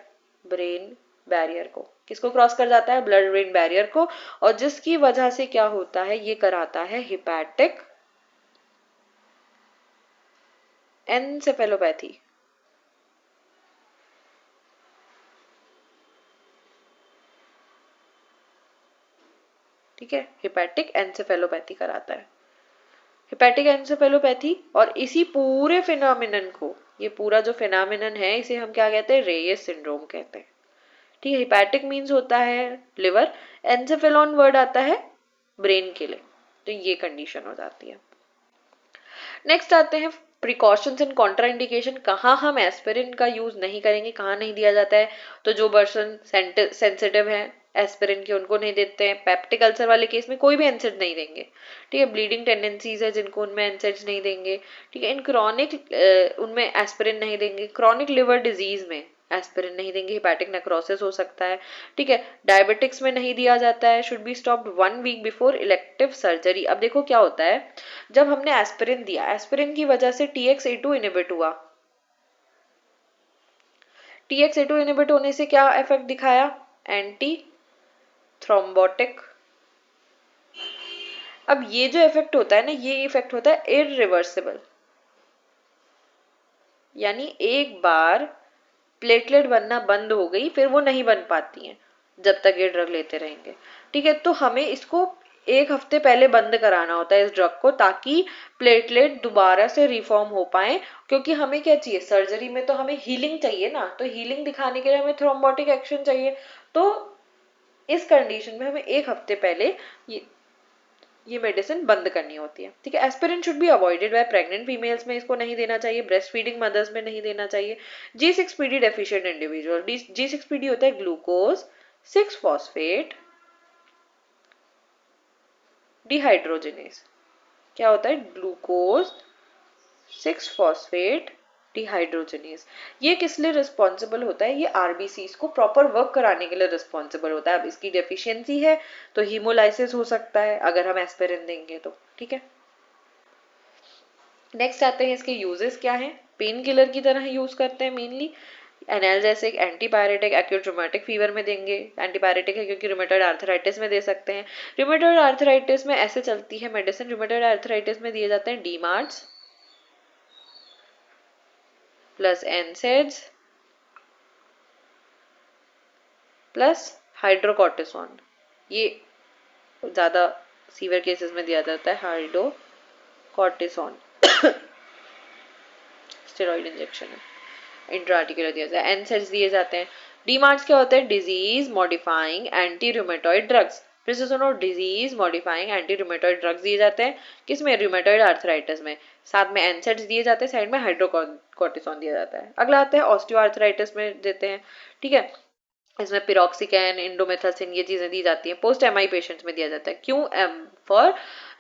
ब्रेन बैरियर को। किसको क्रॉस कर जाता है, ब्लड ब्रेन बैरियर को, और जिसकी वजह से क्या होता है, ये कराता है हिपैटिक एनसेफेलोपैथी, ठीक है, हिपैटिक एनसेफेलोपैथी कराता है, हिपैटिक एनसेफेलोपैथी। और इसी पूरे फिनोमिनन को, ये पूरा जो फिनोमिनन है इसे हम क्या कहते हैं, रेयस सिंड्रोम कहते हैं, ठीक है। हिपैटिक मीन्स होता है लिवर, एनसेफेलॉन वर्ड आता है ब्रेन के लिए, तो ये कंडीशन हो जाती है। नेक्स्ट आते हैं प्रिकॉशंस एंड कॉन्ट्राइंडिकेशन, कहाँ हम एस्पिरिन का यूज नहीं करेंगे, कहाँ नहीं दिया जाता है। तो जो पर्सन सेंसिटिव है एस्पिरिन के उनको नहीं देते हैं, पेप्टिक अल्सर वाले केस में कोई भी एनसेड नहीं देंगे, ठीक है। ब्लीडिंग टेंडेंसीज है जिनको, उनमें एनसेड्स नहीं देंगे, ठीक है। इन क्रॉनिक उनमें एस्पिरिन नहीं देंगे, क्रॉनिक लिवर डिजीज में एस्पिरिन नहीं देंगे, हिपैटिक नेक्रोसिस हो सकता है, ठीक है। डायबिटिक्स में नहीं दिया जाता है, should be stopped 1 week before elective surgery. अब देखो क्या होता है, जब हमने एस्पिरिन दिया, एस्पिरिन की वजह से TXA2 इनिबिट हुआ, TXA2 इनिबिट होने से क्या इफेक्ट दिखाया, एंटी थ्रोम्बोटिक। अब ये जो इफेक्ट होता है ना, ये इफेक्ट होता है इरिवर्सिबल, यानी एक बार प्लेटलेट बनना बंद हो गई फिर वो नहीं बन पाती हैं जब तक ये ड्रग लेते रहेंगे, ठीक है। तो हमें इसको 1 हफ्ते पहले बंद कराना होता है इस ड्रग को, ताकि प्लेटलेट दोबारा से रिफॉर्म हो पाए, क्योंकि हमें क्या चाहिए, सर्जरी में तो हमें हीलिंग चाहिए ना, तो हीलिंग दिखाने के लिए हमें थ्रोम्बोटिक एक्शन चाहिए। तो इस कंडीशन में हमें 1 हफ्ते पहले ये मेडिसिन बंद करनी होती है, ठीक है। Aspirin should be avoided by pregnant females में इसको नहीं देना चाहिए, ब्रेस्ट फीडिंग मदर्स में नहीं देना चाहिए। G6PD डेफिशिएंट इंडिविजुअल, G6PD होता है ग्लूकोज 6 फॉस्फेट डिहाइड्रोजिनेज, क्या होता है, ग्लूकोज 6 फॉस्फेट डिहाइड्रोजिनेज। ये किस लिए रिस्पॉन्सिबल होता है, ये आरबीसी को प्रॉपर वर्क कराने के लिए रिस्पॉन्सिबल होता है। अब इसकी डेफिशिएंसी है तो हीमोलाइसिस हो सकता है अगर हम एस्पिरिन देंगे तो, ठीक है। नेक्स्ट आते हैं इसके यूजेस क्या हैं, पेन किलर की तरह यूज करते हैं mainly, analgesic, antipyretic, acute rheumatic fever में देंगे, एंटीपायरेटिक है क्योंकि रूमेटॉइड आर्थराइटिस में दे सकते हैं। रूमेटॉइड आर्थराइटिस में ऐसे चलती है मेडिसिन, रूमेटॉइड आर्थराइटिस में दिए जाते हैं डीमार्ट्स प्लस एनसेड्स प्लस हाइड्रोकॉर्टिसोन, ये ज्यादा सीवियर केसेस में दिया जाता है हाइड्रोकॉर्टिसोन, स्टेरॉइड इंजेक्शन है, इंट्राआर्टिकुलर दिया जाता है, एनसेड्स दिए जाते हैं। डीमार्ट्स क्या होते हैं, disease modifying anti rheumatoid drugs, फिर से सुनो, disease modifying anti rheumatoid drugs दिए जाते हैं किसमें, रूमेटॉइड आर्थराइटिस में, साथ में एनसेड्स दिए जाते हैं, साइड में हाइड्रोकॉर्टिसोन दिया जाता है। अगला आता है ऑस्टियोआर्थराइटिस में देते हैं, ठीक है। इसमें पिरोक्सिकैन, इंडोमेथासिन ये चीजें दी जाती हैं। पोस्ट एमआई पेशेंट्स में दिया जाता है, क्यों, फॉर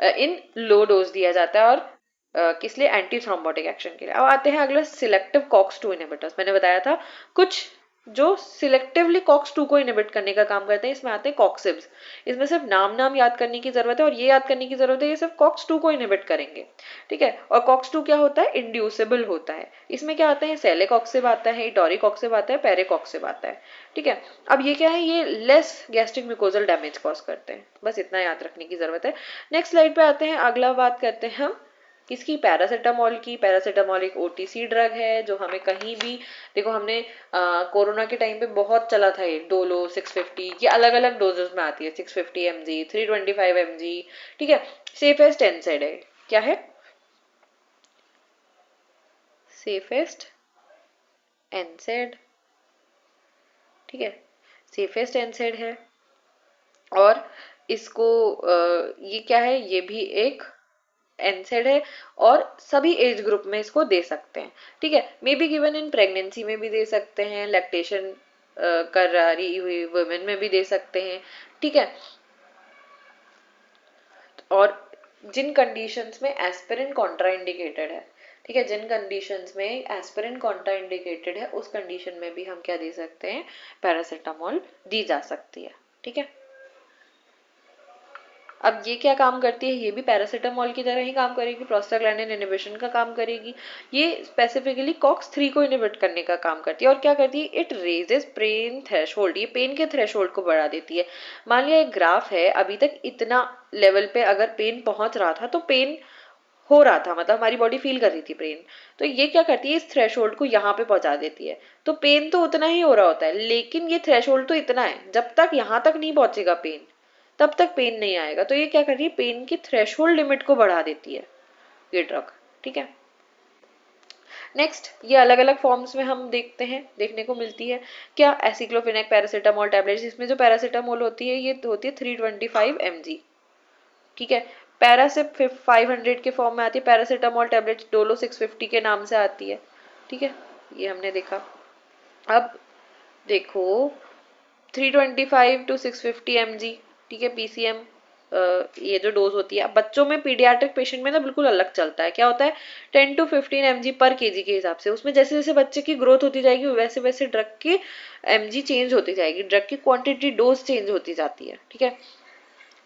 इन लो डोज दिया जाता है, और किस लिए, एंटी थ्रोम्बोटिक एक्शन के लिए। अब आते हैं अगला, सिलेक्टिव कॉक्स 2 इनहिबिटर्स, मैंने बताया था कुछ जो सिलेक्टिवली कॉक्स 2 को इनहिबिट करने का काम करते हैं, इसमें आते हैं कॉक्सिब्स। इसमें सिर्फ नाम याद करने की जरूरत है और ये याद करने की जरूरत है, ये सिर्फ कॉक्स 2 को इनहिबिट करेंगे, ठीक है। और कॉक्स 2 क्या होता है, इंड्यूसिबल होता है। इसमें क्या आते हैं, सेलेकॉक्सिब आता है, इटोरिकॉक्सिब आता है, पेरेकॉक्सिब आता है, ठीक है। अब ये क्या है, ये less gastric mucosal damage cause करते हैं, बस इतना याद रखने की जरूरत है। नेक्स्ट स्लाइड पे आते हैं, अगला बात करते हैं हम किसकी, पैरासिटामोल की। पैरासिटामोल एक ओटीसी ड्रग है जो हमें कहीं भी, देखो हमने कोरोना के टाइम पे बहुत चला था ये डोलो 650, ये अलग अलग डोजेस में आती है, 650 mg, 325 mg, ठीक है। सेफेस्ट एनसेड है, क्या है, सेफेस्ट एनसेड, ठीक है, सेफेस्ट एनसेड है। और इसको ये क्या है, ये भी एक एनसेड है और सभी एज ग्रुप में इसको दे सकते हैं, ठीक है। May be given in pregnancy में भी दे सकते हैं, लैक्टेशन कर रही हुई वुमेन में भी दे सकते हैं, ठीक है। और जिन कंडीशंस में एस्पिरिन कॉन्ट्राइंडिकेटेड है, ठीक है, जिन कंडीशंस में एस्पिरिन कॉन्ट्राइंडिकेटेड है उस कंडीशन में भी हम क्या दे सकते हैं, पैरासिटामोल दी जा सकती है, ठीक है। अब ये क्या काम करती है, ये भी पैरासिटामोल की तरह ही काम करेगी, प्रोस्टाग्लैंडिन इनहिबिशन का काम करेगी। ये स्पेसिफिकली कॉक्स 3 को इनहिबिट करने का काम करती है। और क्या करती है, इट रेजेस पेन थ्रेशोल्ड, ये पेन के थ्रेशोल्ड को बढ़ा देती है। मान लिया एक ग्राफ है, अभी तक इतना लेवल पे अगर पेन पहुंच रहा था तो पेन हो रहा था, मतलब हमारी बॉडी फील कर रही थी पेन, तो ये क्या करती है, इस थ्रेशोल्ड को यहाँ पे पहुंचा देती है। तो पेन तो उतना ही हो रहा होता है, लेकिन ये थ्रेशोल्ड तो इतना है, जब तक यहाँ तक नहीं पहुंचेगा पेन, तब तक पेन नहीं आएगा। तो ये क्या कर रही है, पेन की थ्रेशोल्ड लिमिट को बढ़ा देती है ये ड्रग। ठीक है, नेक्स्ट, ये अलग अलग फॉर्म्स में हम देखने को मिलती है। क्या, एसिक्लोफेनेक पैरासीटामोल टैबलेट्स, इसमें जो पैरासीटामोल होती है ये होती है 325 mg। ठीक है, पैरासिप 500 के फॉर्म में आती है, पैरासीटामोल टैबलेट डोलो 650 के नाम से आती है। ठीक है, ये हमने देखा। अब देखो 325 to 650 mg, ठीक है, पीसीएम, ये जो डोज होती है। अब बच्चों में, पीडियाट्रिक पेशेंट में ना बिल्कुल अलग चलता है। क्या होता है, 10 to 15 mg पर केजी के हिसाब से, उसमें जैसे जैसे बच्चे की ग्रोथ होती जाएगी वैसे वैसे ड्रग की mg चेंज होती जाएगी, ड्रग की क्वांटिटी, डोज चेंज होती जाती है। ठीक है,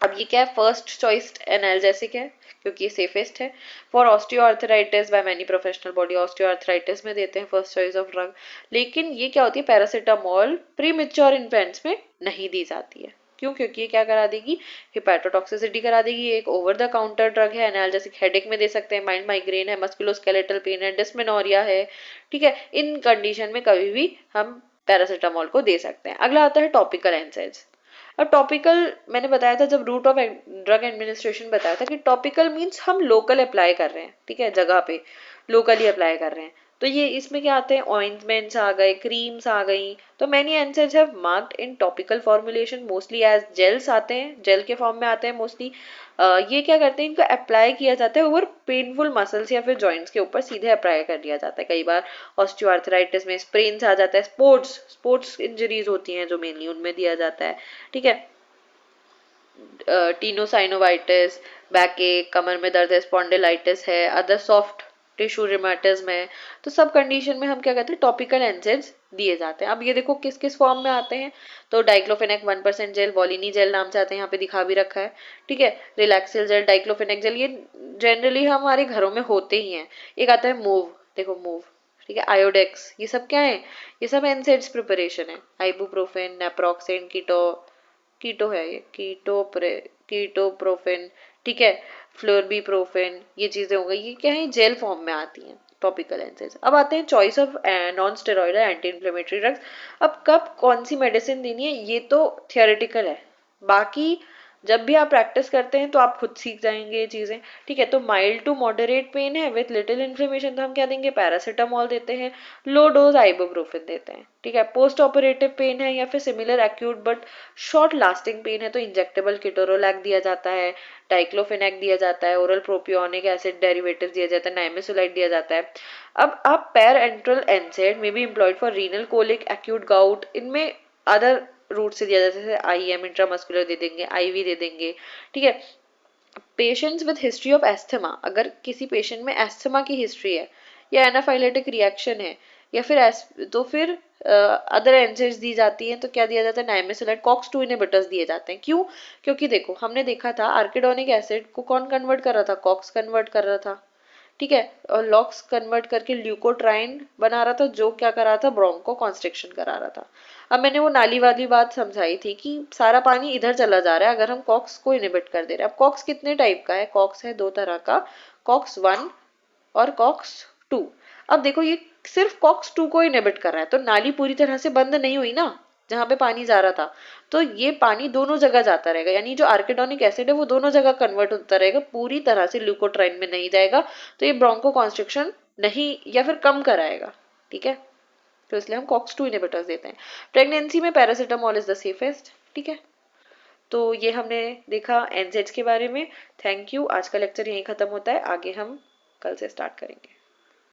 अब ये क्या है, फर्स्ट चॉइस एनाल्जेसिक है क्योंकि ये सेफेस्ट है। For osteoarthritis by many professional body, osteoarthritis में देते हैं फर्स्ट चॉइस ऑफ ड्रग। लेकिन ये क्या होती है, पैरासीटामोल प्री मेच्योर इन्फेंट्स में नहीं दी जाती है। क्यों, क्योंकि ये क्या करा देगी, हिपैटोटॉक्सिसिटी करा देगी। ये एक ओवर द काउंटर ड्रग है, एनाल्जेसिक, हेडेक में दे सकते हैं, माइल्ड माइग्रेन है, मस्कुलोस्केलेटल पेन है, डिस्मेनोरिया है। ठीक है, इन कंडीशन में कभी भी हम पैरासीटामोल को दे सकते हैं। अगला आता है टॉपिकल एनसाइड्स। अब टॉपिकल, मैंने बताया था जब रूट ऑफ ड्रग एडमिनिस्ट्रेशन बताया था कि टॉपिकल मीन्स हम लोकल अप्लाई कर रहे हैं। ठीक है, जगह पे लोकली अप्लाई कर रहे हैं। तो ये इसमें क्या आते हैं, ऑइंटमेंट्स आ गए, क्रीम्स आ गई। तो many NSAIDs have marked in topical formulation, mostly as gels आते हैं, जेल के फॉर्म में आते हैं मोस्टली। ये क्या करते हैं, इनको अप्लाई किया जाता है ओवर पेनफुल मसल्स या फिर जॉइंट्स के ऊपर सीधे अप्लाई कर दिया जाता है। कई बार ऑस्टियोआर्थराइटिस में स्प्रेन्स आ जाता है, स्पोर्ट्स इंजरीज होती हैं जो मेनली, उनमें दिया जाता है। ठीक है, टीनोसाइनोवाइटिस, बैक एक, कमर में दर्द है, स्पॉन्डिलाइटिस है, अदर सॉफ्ट टिश्यू रिमाटिज्म है। तो सब कंडीशन में हम क्या कहते हैं, टॉपिकल एनसाइड्स दिए जाते हैं। अब ये देखो किस किस फॉर्म में आते हैं। तो डाइक्लोफेनेक 1% जेल, वॉलिनी जेल नाम से आते हैं, यहाँ पे दिखा भी रखा है। ठीक है, रिलैक्सिल जेल, डाइक्लोफेनेक जेल, ये जनरली हमारे घरों में होते ही हैं। एक आता है मूव, देखो मूव। ठीक है, आयोडेक्स, ये सब क्या है, ये सब एनसाइड्स प्रिपरेशन है। आइबुप्रोफेन, नेप्रोक्सेन, कीटो है ये, कीटोप्रोफेन। ठीक है, फ्लोरबीप्रोफेन, ये चीजें हो गई, ये क्या है, जेल फॉर्म में आती हैं टॉपिकल एनसाइड्स। अब आते हैं choice of non steroidal anti inflammatory drugs. अब कब कौन सी मेडिसिन देनी है ये तो थियोरेटिकल है, बाकी जब भी आप प्रैक्टिस करते हैं तो आप खुद सीख जाएंगे ये चीजें। ठीक है, तो माइल्ड टू मॉडरेट पेन है विथ लिटिल इन्फ्लेमेशन तो हम क्या देंगे, पैरासीटामोल देते हैं, लो डोज आइबुप्रोफेन देते हैं। ठीक है, पोस्ट ऑपरेटिव पेन है या फिर similar acute but short lasting pain है तो इंजेक्टेबल केटोरोलैक दिया जाता है, डाइक्लोफेनेक दिया जाता है, ओरल प्रोपियोनिक एसिड डेरिवेटिव दिया जाता है, नाइमेसोलाइड दिया जाता है। अब आप पैर एंट्रल एनसेड में be employed for renal colic, acute gout, इनमें अदर रूट से दिया जाता है, जैसे आईएम इंट्रामस्कुलर दे देंगे, आईवी दे देंगे। ठीक है, patients with history of asthma, अगर किसी पेशेंट में एस्थमा की हिस्ट्री है या एनाफाइलेटिक रिएक्शन है या फिर तो फिर अदर एंजाइम्स दी जाती हैं। तो क्या दिया जाता है, नाइमेसोलाइड, कॉक्स 2 इनहिबिटर्स दिए जाते हैं। क्यों, क्योंकि देखो हमने देखा था आर्किडोनिक एसिड को कौन कन्वर्ट कर रहा था, कॉक्स कन्वर्ट कर रहा था। ठीक है, और लॉक्स कन्वर्ट करके ल्यूकोट्राइन बना रहा था जो क्या करा था, ब्रोंको कॉन्स्ट्रिक्शन करा रहा था। अब मैंने वो नाली वाली बात समझाई थी कि सारा पानी इधर चला जा रहा है अगर हम कॉक्स को इनहिबिट कर दे रहे हैं। अब कॉक्स कितने टाइप का है, कॉक्स है दो तरह का, कॉक्स 1 और कॉक्स 2। अब देखो ये सिर्फ कॉक्स 2 को इनहिबिट कर रहा है तो नाली पूरी तरह से बंद नहीं हुई ना, जहां पे पानी जा रहा था। तो ये पानी दोनों जगह जाता रहेगा, यानी जो आर्किडोनिक एसिड है वो दोनों जगह कन्वर्ट होता रहेगा, पूरी तरह से ल्यूकोट्राइन में नहीं जाएगा। तो ये ब्रोंको कॉन्स्ट्रिक्शन नहीं या फिर कम कराएगा। ठीक है, तो इसलिए हम कॉक्स 2 इनहिबिटर्स देते हैं। प्रेगनेंसी में पैरासीटामोल इज द सेफेस्ट। ठीक है, तो ये हमने देखा एनजेड्स के बारे में। थैंक यू, आज का लेक्चर यहीं खत्म होता है, आगे हम कल से स्टार्ट करेंगे।